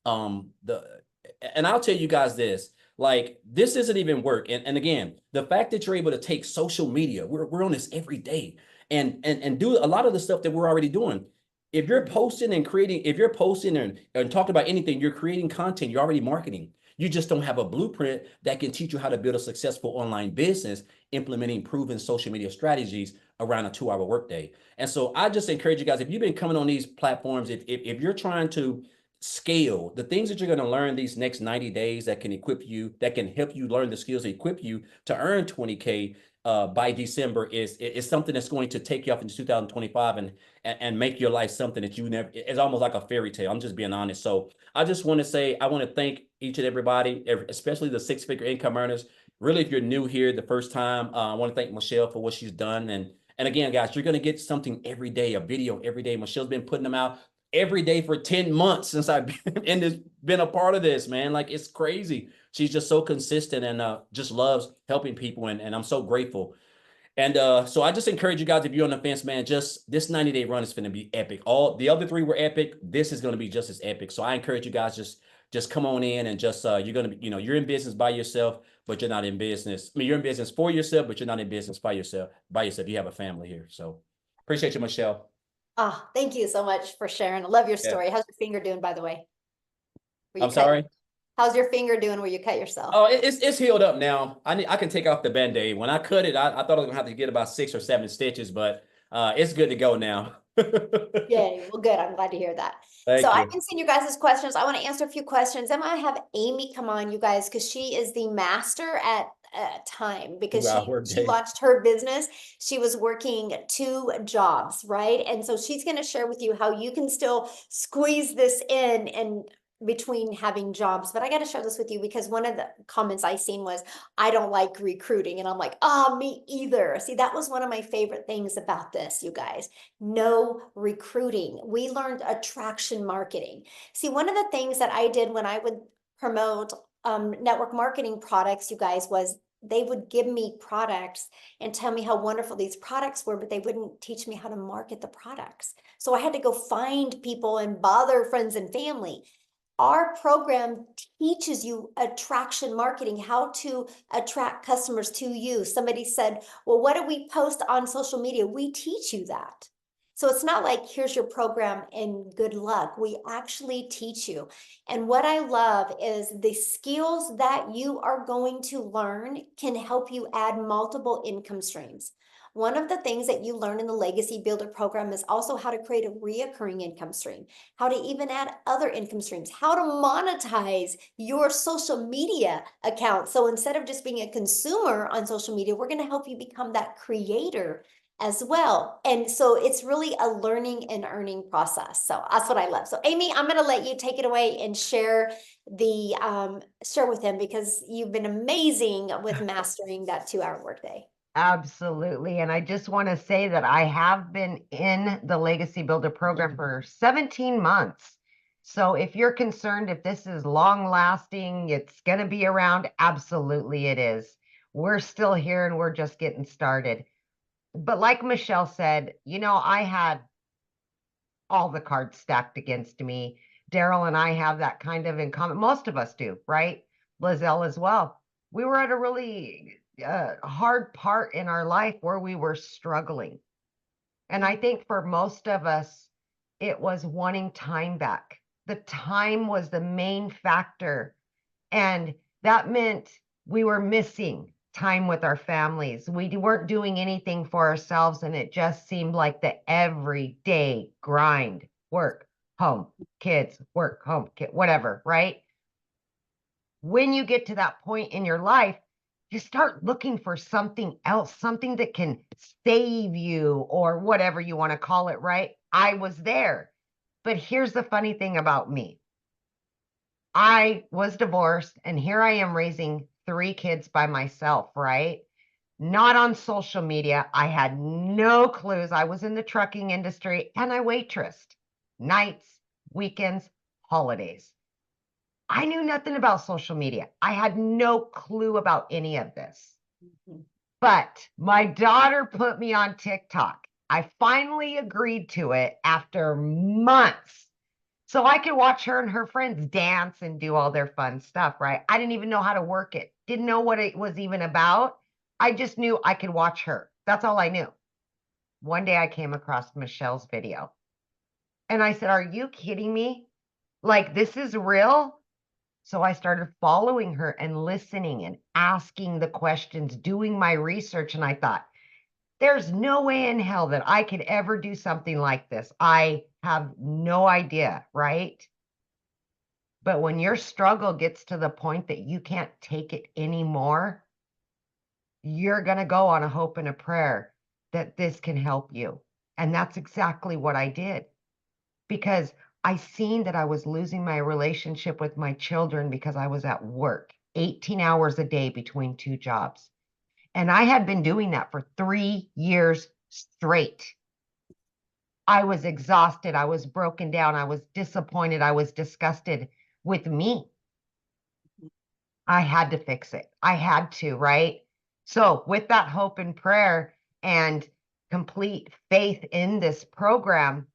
And I'll tell you guys this, like, this isn't even work. And again, the fact that you're able to take social media, we're on this every day, and do a lot of the stuff that we're already doing. If you're posting and creating, if you're posting and talking about anything, you're creating content, you're already marketing. You just don't have a blueprint that can teach you how to build a successful online business, implementing proven social media strategies around a 2-hour workday. And so I just encourage you guys, if you've been coming on these platforms, if you're trying to scale, the things that you're going to learn these next 90 days that can equip you, that can help you learn the skills to equip you to earn 20K by December is something that's going to take you off into 2025 and make your life something that you never, it's almost like a fairy tale. I'm just being honest. So I just want to say, I want to thank each and everybody, especially the 6-figure income earners. Really, if you're new here the first time, I want to thank Michelle for what she's done. And again, guys, you're going to get something every day, a video every day. Michelle's been putting them out every day for 10 months since I've been a part of this, man. Like, it's crazy. She's just so consistent and just loves helping people. And I'm so grateful. And so I just encourage you guys, if you're on the fence, man, just this 90-day run is going to be epic. All the other 3 were epic. This is going to be just as epic. So I encourage you guys, just come on in and just, you're going to be, you're in business by yourself, but you're not in business. I mean, you're in business for yourself, but you're not in business by yourself. You have a family here. So appreciate you, Michelle. Oh, thank you so much for sharing. I love your story. How's your finger doing, by the way? I'm sorry? How's your finger doing where you cut yourself? Oh, it's healed up now. I can take off the Band-Aid. When I cut it, I thought I was gonna have to get about 6 or 7 stitches, but it's good to go now. Yay. Well, good. I'm glad to hear that. Thank So I you. can send you guys' questions. I want to answer a few questions. I'm going to have Amy come on, you guys, because she is the master at time because 2 hour she day. launched her business. She was working 2 jobs, right? And so she's going to share with you how you can still squeeze this in and between having jobs. But I got to share this with you because one of the comments I seen was, I don't like recruiting. And I'm like, oh, me either. See, that was one of my favorite things about this, you guys. No recruiting. We learned attraction marketing. See, one of the things that I did when I would promote network marketing products, you guys, was they would give me products and tell me how wonderful these products were, but they wouldn't teach me how to market the products. So I had to go find people and bother friends and family. Our program teaches you attraction marketing, how to attract customers to you. Somebody said, well, what do we post on social media? We teach you that. So it's not like, here's your program and good luck. We actually teach you. And what I love is the skills that you are going to learn can help you add multiple income streams. One of the things that you learn in the Legacy Builder program is also how to create a reoccurring income stream, how to even add other income streams, how to monetize your social media account. So instead of just being a consumer on social media, we're going to help you become that creator as well. And so it's really a learning and earning process. So that's what I love. So Amy, I'm going to let you take it away and share with him because you've been amazing with mastering that 2-hour workday. Absolutely. And I just want to say that I have been in the Legacy Builder program for 17 months. So if you're concerned if this is long lasting, it's going to be around, absolutely it is. We're still here and we're just getting started. But like Michelle said, I had all the cards stacked against me. Daryl and I have that kind of in common. Most of us do, right? Lizelle as well. We were at a really hard part in our life where we were struggling. And I think for most of us, it was wanting time back. The time was the main factor. And that meant we were missing time with our families. We weren't doing anything for ourselves. And it just seemed like the everyday grind, work, home, kids, work, home, kid, whatever, right? When you get to that point in your life, you start looking for something else, something that can save you or whatever you want to call it, right? I was there. But here's the funny thing about me. I was divorced and here I am raising 3 kids by myself, right? Not on social media. I had no clues. I was in the trucking industry and I waitressed nights, weekends, holidays. I knew nothing about social media. I had no clue about any of this. But my daughter put me on TikTok. I finally agreed to it after months. So I could watch her and her friends dance and do all their fun stuff, right? I didn't even know how to work it. Didn't know what it was even about. I just knew I could watch her. That's all I knew. One day I came across Michelle's video. And I said, are you kidding me? Like, this is real? So I started following her and listening and asking the questions, doing my research. And I thought, there's no way in hell that I could ever do something like this. I have no idea, right? But when your struggle gets to the point that you can't take it anymore, you're going to go on a hope and a prayer that this can help you. And that's exactly what I did. Because I seen that I was losing my relationship with my children because I was at work 18 hours a day between 2 jobs. And I had been doing that for 3 years straight. I was exhausted. I was broken down. I was disappointed. I was disgusted with me. I had to fix it. I had to, right? So with that hope and prayer and complete faith in this program,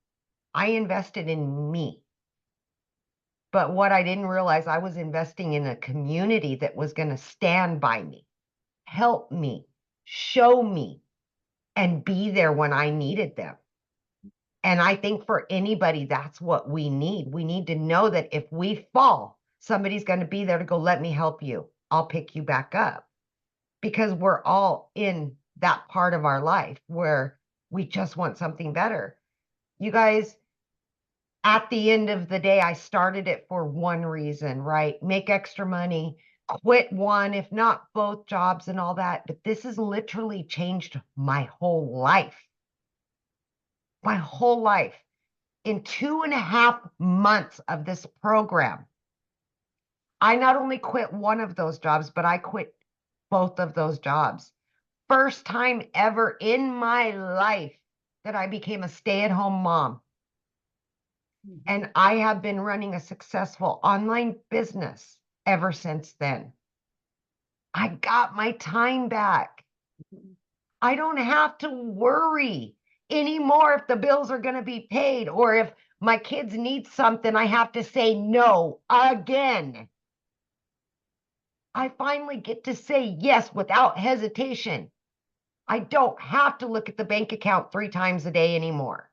I invested in me. But what I didn't realize, I was investing in a community that was going to stand by me, help me, show me, and be there when I needed them. And I think for anybody, that's what we need. We need to know that if we fall, somebody's going to be there to go, let me help you. I'll pick you back up. Because we're all in that part of our life where We just want something better. You guys, at the end of the day, I started it for one reason, right? Make extra money, quit one, if not both jobs and all that. But this has literally changed my whole life. My whole life. In 2.5 months of this program, I not only quit one of those jobs, but I quit both of those jobs. First time ever in my life that I became a stay-at-home mom. And I have been running a successful online business ever since then. I got my time back. I don't have to worry anymore if the bills are going to be paid, or if my kids need something, I have to say no again. I finally get to say yes without hesitation. I don't have to look at the bank account 3 times a day anymore.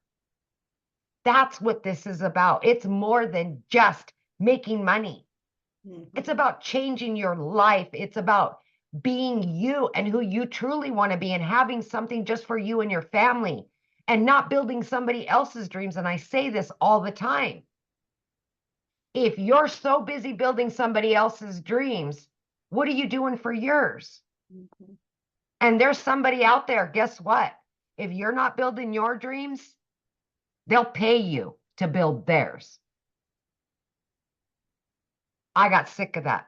That's what this is about. It's more than just making money. It's about changing your life. It's about being you and who you truly want to be, and having something just for you and your family, and not building somebody else's dreams. And I say this all the time. If you're so busy building somebody else's dreams, what are you doing for yours? And there's somebody out there, guess what? If you're not building your dreams, they'll pay you to build theirs. I got sick of that.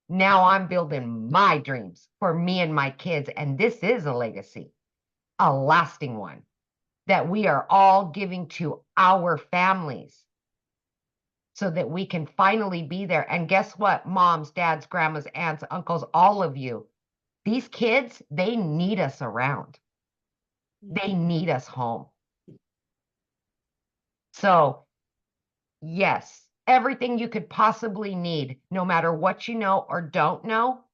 Now I'm building my dreams for me and my kids. And this is a legacy, a lasting one, that we are all giving to our families so that we can finally be there. And guess what? Moms, dads, grandmas, aunts, uncles, all of you, these kids, they need us around. They need us home. So yes, everything you could possibly need, no matter what you know or don't know,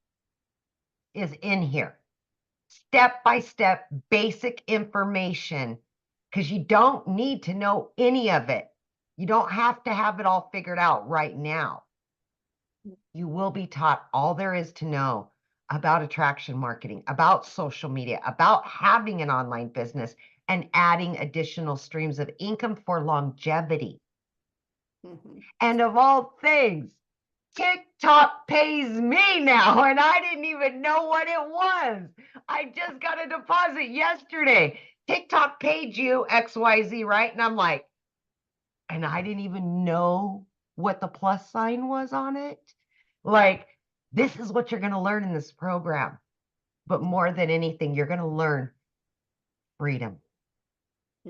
is in here. Step by step, basic information, because you don't need to know any of it. You don't have to have it all figured out right now. You will be taught all there is to know about attraction marketing, about social media, about having an online business, and adding additional streams of income for longevity. And of all things, TikTok pays me now, and I didn't even know what it was. I just got a deposit yesterday. TikTok paid you XYZ, right? And I'm like, and I didn't even know what the plus sign was on it. Like, this is what you're going to learn in this program. But more than anything, you're going to learn freedom,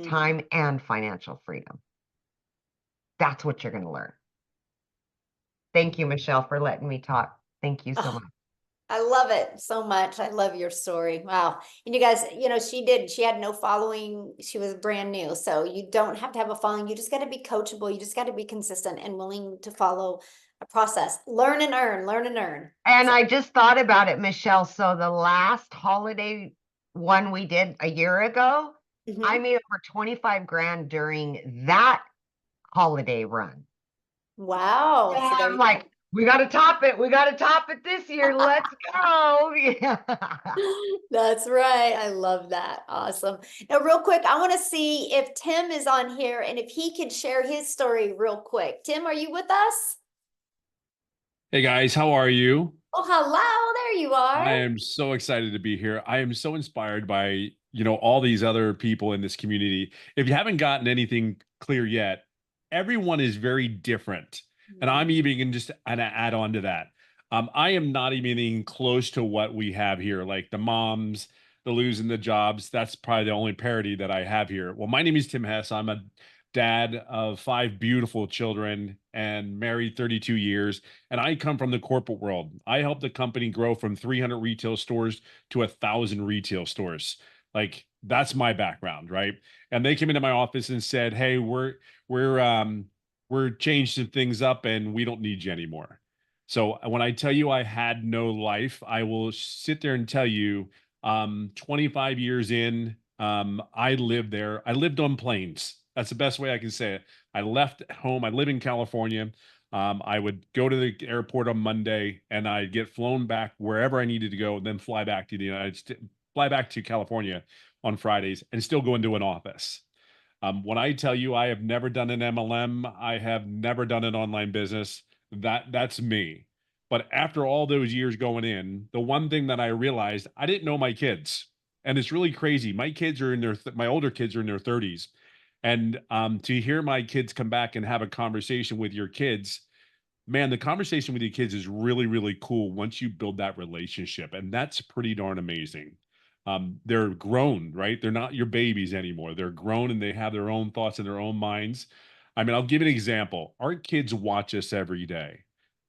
time and financial freedom. That's what you're going to learn. Thank you, Michelle, for letting me talk. Thank you so much. I love it so much. I love your story. Wow. And you guys, she had no following. She was brand new. So you don't have to have a following. You just got to be coachable. You just got to be consistent and willing to follow a process. Learn and earn, learn and earn. And I just thought about it, Michelle. So the last holiday one we did a year ago, I made over 25 grand during that holiday run. Wow. So So I'm like, we got to top it. We got to top it this year. Let's go. Yeah. That's right. I love that. Awesome. Now, real quick, I want to see if Tim is on here and if he could share his story real quick. Tim, are you with us? Hey guys, how are you? Oh, hello. There you are. I am so excited to be here. I am so inspired by, all these other people in this community. If you haven't gotten anything clear yet, everyone is very different. And I'm even going just to add on to that. I am not even close to what we have here, like the moms, the losing the jobs. That's probably the only parity that I have here. Well, my name is Tim Hess. I'm a dad of 5 beautiful children and married 32 years. And I come from the corporate world. I helped the company grow from 300 retail stores to 1,000 retail stores. Like, that's my background, right? And they came into my office and said, "Hey, we're changing things up and we don't need you anymore." So when I tell you I had no life, I will sit there and tell you, 25 years in, I lived there. I lived on planes. That's the best way I can say it. I left home. I live in California. I would go to the airport on Monday and I'd get flown back wherever I needed to go, and then fly back to the United States, fly back to California on Fridays and still go into an office. When I tell you I have never done an MLM, I have never done an online business, that's me. But after all those years going in, the one thing that I realized, I didn't know my kids. And it's really crazy. My kids are in their, my older kids are in their 30s. And to hear my kids come back and have a conversation with your kids, man, the conversation with your kids is really, really cool once you build that relationship. And that's pretty darn amazing. They're grown, right? They're not your babies anymore. They're grown and they have their own thoughts and their own minds. I mean, I'll give you an example. Our kids watch us every day.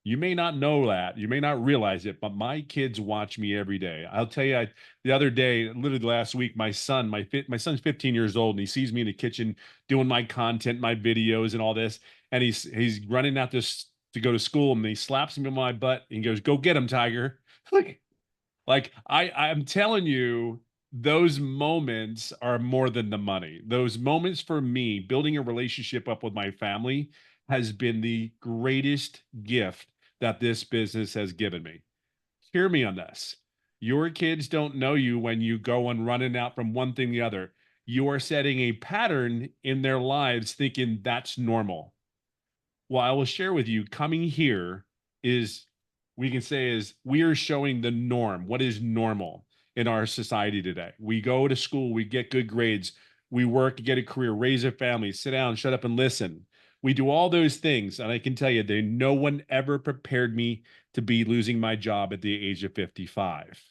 You may not know that, you may not realize it, but my kids watch me every day. I'll tell you, the other day, literally last week, my son's 15 years old, and he sees me in the kitchen doing my content, my videos, and all this, and he's running out this to go to school, and he slaps me on my butt and goes, "Go get him, Tiger!" Like I'm telling you, those moments are more than the money. Those moments for me, building a relationship up with my family has been the greatest gift that this business has given me. Hear me on this. Your kids don't know you when you go and running out from one thing to the other. You are setting a pattern in their lives thinking that's normal. Well, I will share with you, coming here is, we can say, is we are showing the norm, what is normal in our society today. We go to school, we get good grades, we work to get a career, raise a family, sit down, shut up and listen. We do all those things. And I can tell you that no one ever prepared me to be losing my job at the age of 55.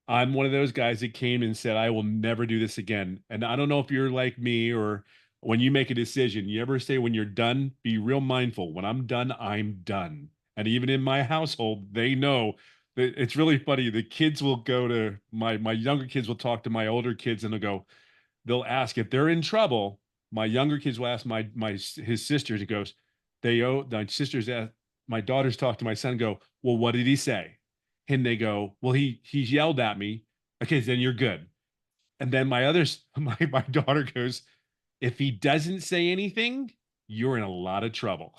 I'm one of those guys that came and said, I will never do this again. And I don't know if you're like me, or when you make a decision, you ever say when you're done, be real mindful. When I'm done, I'm done. And even in my household, they know that it's really funny. The kids will go to my younger kids will talk to my older kids and they'll ask if they're in trouble. My younger kids will ask his sisters. He goes, my sisters ask, my daughters talk to my son and go, well, what did he say? And they go, well, he yelled at me. Okay, then you're good. And then my daughter goes, if he doesn't say anything, you're in a lot of trouble.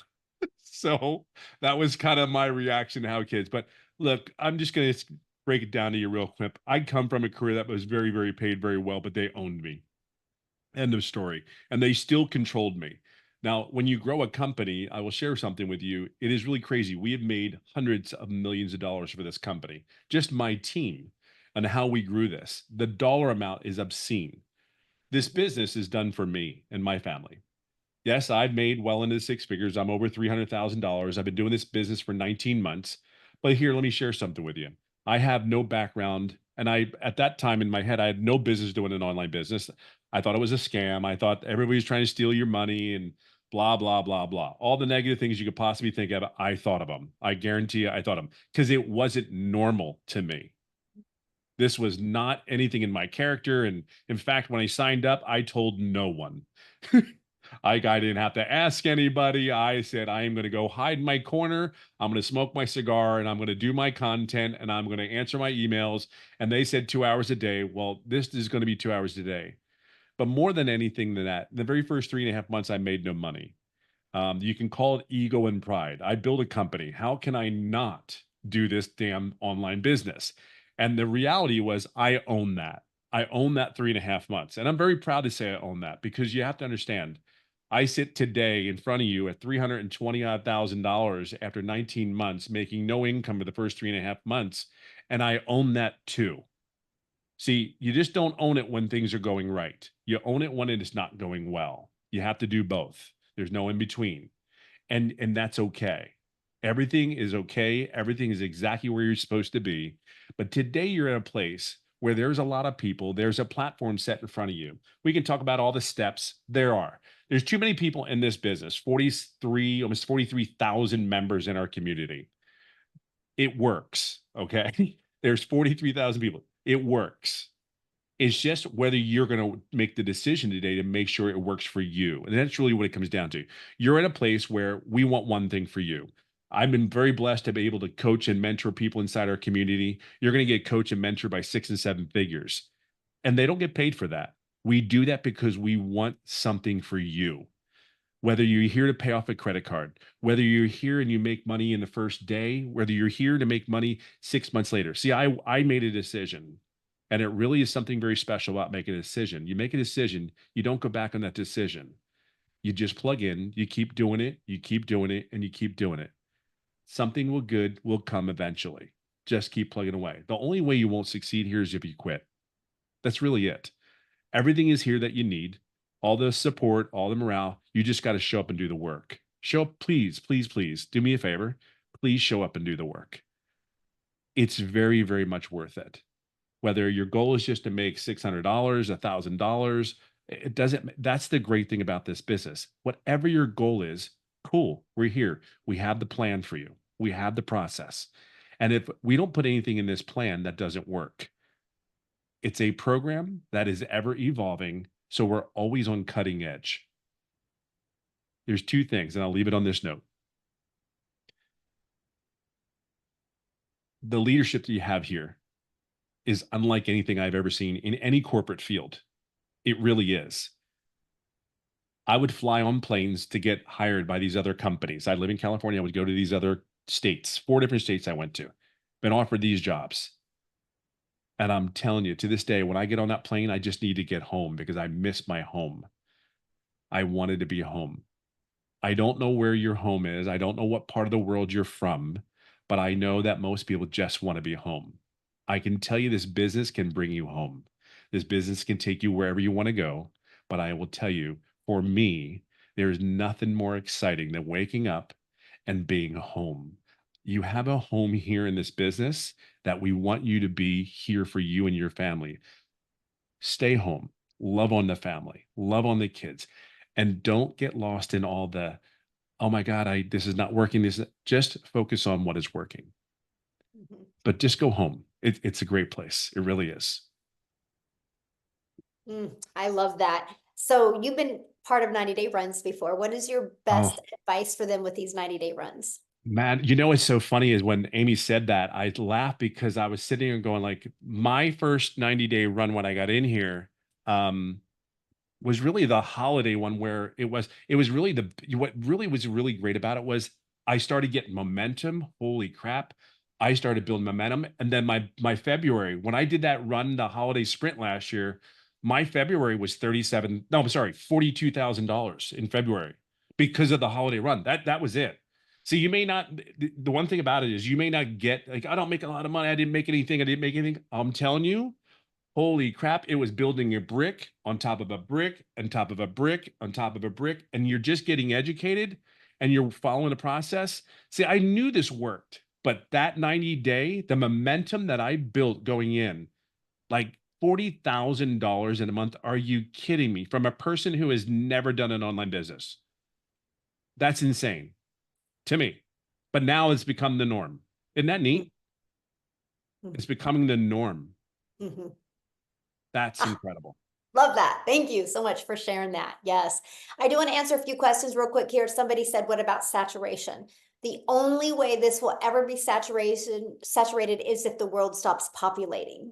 So that was kind of my reaction to how kids. But look, I'm just going to break it down to you real quick. I come from a career that was very, very paid very well, but they owned me. End of story. And they still controlled me. Now, when you grow a company, I will share something with you. It is really crazy. We have made hundreds of millions of dollars for this company, just my team, and how we grew this. The dollar amount is obscene. This business is done for me and my family. Yes, I've made well into six figures. I'm over $300,000. I've been doing this business for 19 months. But here, let me share something with you. I have no background. And at that time in my head, I had no business doing an online business. I thought it was a scam. I thought everybody was trying to steal your money and blah, blah, blah, blah. All the negative things you could possibly think of, I thought of them. I guarantee you, I thought of them because it wasn't normal to me. This was not anything in my character. And in fact, when I signed up, I told no one. I didn't have to ask anybody. I said, I am going to go hide in my corner. I'm going to smoke my cigar and I'm going to do my content and I'm going to answer my emails. And they said 2 hours a day. Well, this is going to be 2 hours a day. But more than anything than that, the very first 3.5 months, I made no money. You can call it ego and pride. I built a company. How can I not do this damn online business? And the reality was I own that. I own that 3.5 months. And I'm very proud to say I own that because you have to understand, I sit today in front of you at $320,000 after 19 months, making no income for the first 3.5 months. And I own that too. See, you just don't own it when things are going right. You own it when it is not going well. You have to do both. There's no in between. And that's okay. Everything is okay. Everything is exactly where you're supposed to be. But today you're in a place where there's a lot of people. There's a platform set in front of you. We can talk about all the steps there are. There's too many people in this business, almost 43,000 members in our community. It works, okay? There's 43,000 people. It works. It's just whether you're going to make the decision today to make sure it works for you. And that's really what it comes down to. You're in a place where we want one thing for you. I've been very blessed to be able to coach and mentor people inside our community. You're going to get coached and mentored by 6 and 7 figures. And they don't get paid for that. We do that because we want something for you. Whether you're here to pay off a credit card, whether you're here and you make money in the first day, whether you're here to make money 6 months later. See, I made a decision, and it really is something very special about making a decision. You make a decision, you don't go back on that decision. You just plug in, you keep doing it, you keep doing it, and you keep doing it. Something will come eventually. Just keep plugging away. The only way you won't succeed here is if you quit. That's really it. Everything is here that you need. All the support, all the morale. You just got to show up and do the work. Show up, please, please, please. Do me a favor. Please show up and do the work. It's very, very much worth it. Whether your goal is just to make $600, $1,000, it doesn't. That's the great thing about this business. Whatever your goal is, cool. We're here. We have the plan for you. We have the process. And if we don't put anything in this plan, that doesn't work. It's a program that is ever evolving, so we're always on cutting edge. There's two things, and I'll leave it on this note. The leadership that you have here is unlike anything I've ever seen in any corporate field. It really is. I would fly on planes to get hired by these other companies. I live in California. I would go to these other states, 4 different states I went to, been offered these jobs. And I'm telling you, to this day, when I get on that plane, I just need to get home because I miss my home. I wanted to be home. I don't know where your home is. I don't know what part of the world you're from, but I know that most people just want to be home. I can tell you this business can bring you home. This business can take you wherever you want to go. But I will tell you, for me, there's nothing more exciting than waking up and being home. You have a home here in this business that we want you to be here for you and your family. Stay home, love on the family, love on the kids, and don't get lost in all the, oh my God, this is not working. Just focus on what is working. Mhm. But just go home. It's a great place. It really is. I love that. So you've been part of 90-day runs before. What is your best advice for them with these 90-day runs? Man, you know what's so funny is when Amy said that, I laughed because I was sitting and going like, my first 90-day run when I got in here was really the holiday one where it was really what really was really great about it was I started getting momentum. Holy crap. I started building momentum. And then my February, when I did that run, the holiday sprint last year, my February was $42,000 in February because of the holiday run. That was it. So you may not, the one thing about it is you may not get like, I don't make a lot of money. I didn't make anything. I'm telling you, holy crap, it was building a brick on top of a brick on top of a brick on top of a brick, and you're just getting educated and you're following the process. See, I knew this worked, but that 90-day, the momentum that I built going in, like $40,000 in a month. Are you kidding me? From a person who has never done an online business. That's insane to me. But now it's become the norm. Isn't that neat? It's becoming the norm. Mm-hmm. That's incredible. Love that. Thank you so much for sharing that. Yes. I do want to answer a few questions real quick here. Somebody said, what about saturation? The only way this will ever be saturated is if the world stops populating.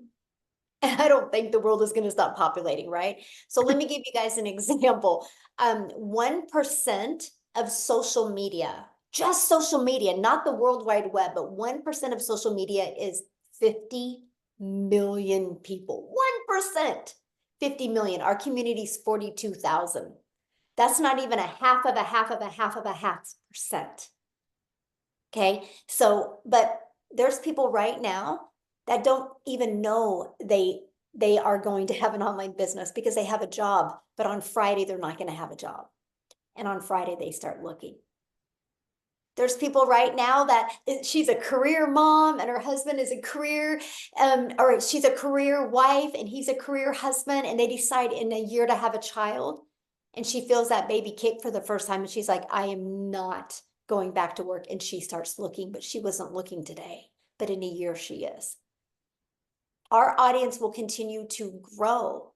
And I don't think the world is going to stop populating, right? So let me give you guys an example. 1% of social media, just social media, not the World Wide Web, but 1% of social media is 50 million people. 1%, 50 million. Our community's 42,000. That's not even a half of a half of a half of a half percent. Okay, so, but there's people right now that don't even know they are going to have an online business because they have a job, but on Friday they're not going to have a job. And on Friday they start looking. There's people right now that she's a career mom and her husband is a career, or she's a career wife and he's a career husband, and they decide in a year to have a child. And she feels that baby kick for the first time. And she's like, I am not going back to work. And she starts looking, but she wasn't looking today, but in a year she is. Our audience will continue to grow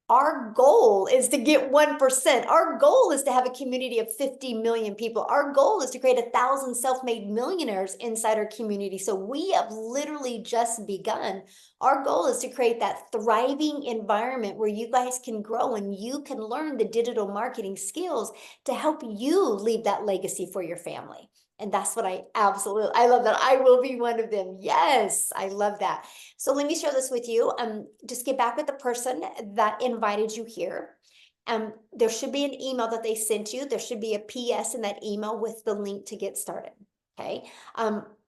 Our goal is to get 1%. Our goal is to have a community of 50 million people. Our goal is to create 1,000 self-made millionaires inside our community. So we have literally just begun. Our goal is to create that thriving environment where you guys can grow and you can learn the digital marketing skills to help you leave that legacy for your family. And that's what I love that. I will be one of them. Yes, I love that. So let me share this with you. Just get back with the person that invited you here. There should be an email that they sent you. There should be a PS in that email with the link to get started. Okay.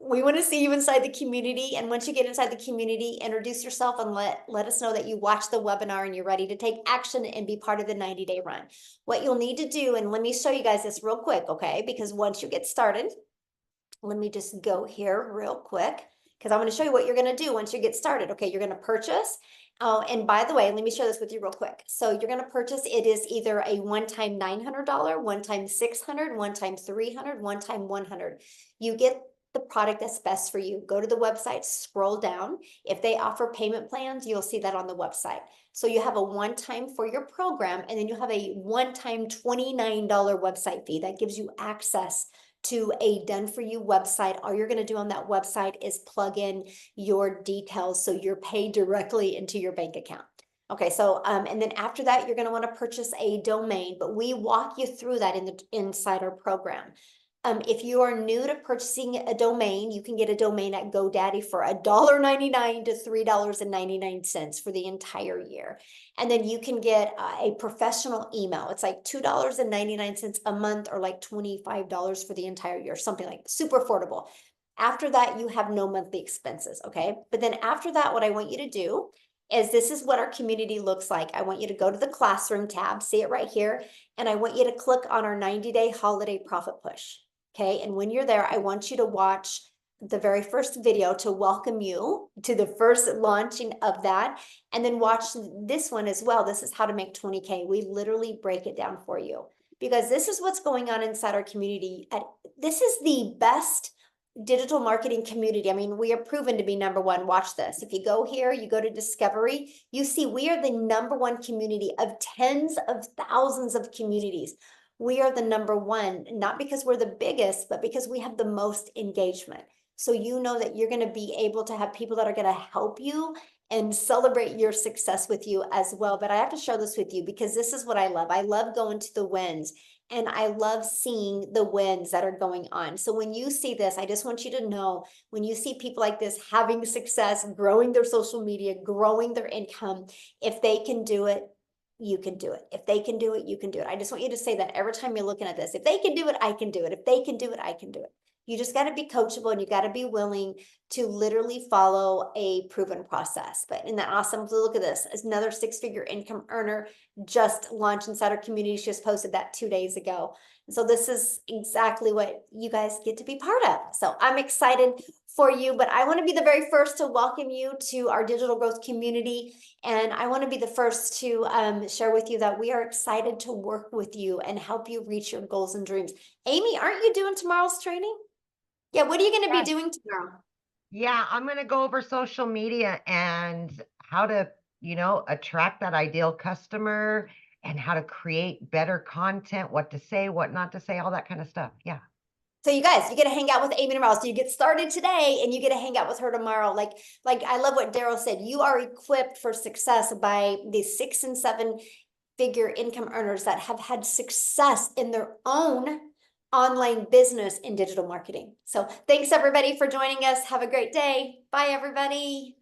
We want to see you inside the community. And once you get inside the community, introduce yourself and let us know that you watched the webinar and you're ready to take action and be part of the 90-day run. What you'll need to do, and let me show you guys this real quick, okay? Because once you get started, let me just go here real quick, because I'm going to show you what you're going to do once you get started. Okay, you're going to purchase. And by the way, let me share this with you real quick. So you're going to purchase, it is either a one-time $900, one-time $600, one-time $300, one-time $100. You get the product that's best for you. Go to the website, scroll down. If they offer payment plans, you'll see that on the website. So you have a one-time for your program, and then you have a one-time $29 website fee that gives you access to a done-for-you website. All you're going to do on that website is plug in your details so you're paid directly into your bank account. Okay, so and then after that, you're going to want to purchase a domain, but we walk you through that inside our program. If you are new to purchasing a domain, you can get a domain at GoDaddy for $1.99 to $3.99 for the entire year. And then you can get a professional email. It's like $2.99 a month, or like $25 for the entire year, something like super affordable. After that, you have no monthly expenses, okay? But then after that, what I want you to do is, this is what our community looks like. I want you to go to the classroom tab, see it right here, and I want you to click on our 90-day holiday profit push. Okay, and when you're there, I want you to watch the very first video to welcome you to the first launching of that. And then watch this one as well. This is how to make 20K. We literally break it down for you, because this is what's going on inside our community. This is the best digital marketing community. I mean, we are proven to be number one. Watch this. If you go here, you go to discovery, you see we are the number one community of tens of thousands of communities. We are the number one, not because we're the biggest, but because we have the most engagement. So you know that you're going to be able to have people that are going to help you and celebrate your success with you as well. But I have to share this with you because this is what I love. I love going to the wins, and I love seeing the wins that are going on. So when you see this, I just want you to know, when you see people like this having success, growing their social media, growing their income, if they can do it, you can do it. If they can do it, you can do it. I just want you to say that every time you're looking at this. If they can do it, I can do it. If they can do it, I can do it. You just got to be coachable, and you got to be willing to literally follow a proven process. But isn't that awesome? So look at this. It's another six-figure income earner just launched inside our community. She just posted that 2 days ago. So this is exactly what you guys get to be part of. So I'm excited for you, but I want to be the very first to welcome you to our digital growth community. And I want to be the first to share with you that we are excited to work with you and help you reach your goals and dreams. Amy, aren't you doing tomorrow's training? Yeah, what are you going to be doing tomorrow? Yeah, I'm going to go over social media and how to, attract that ideal customer, and how to create better content, what to say, what not to say, all that kind of stuff. Yeah. So you guys, you get to hang out with Amy tomorrow. So you get started today and you get to hang out with her tomorrow. Like I love what Daryl said. You are equipped for success by the 6- and 7-figure income earners that have had success in their own online business in digital marketing. So thanks everybody for joining us. Have a great day. Bye everybody.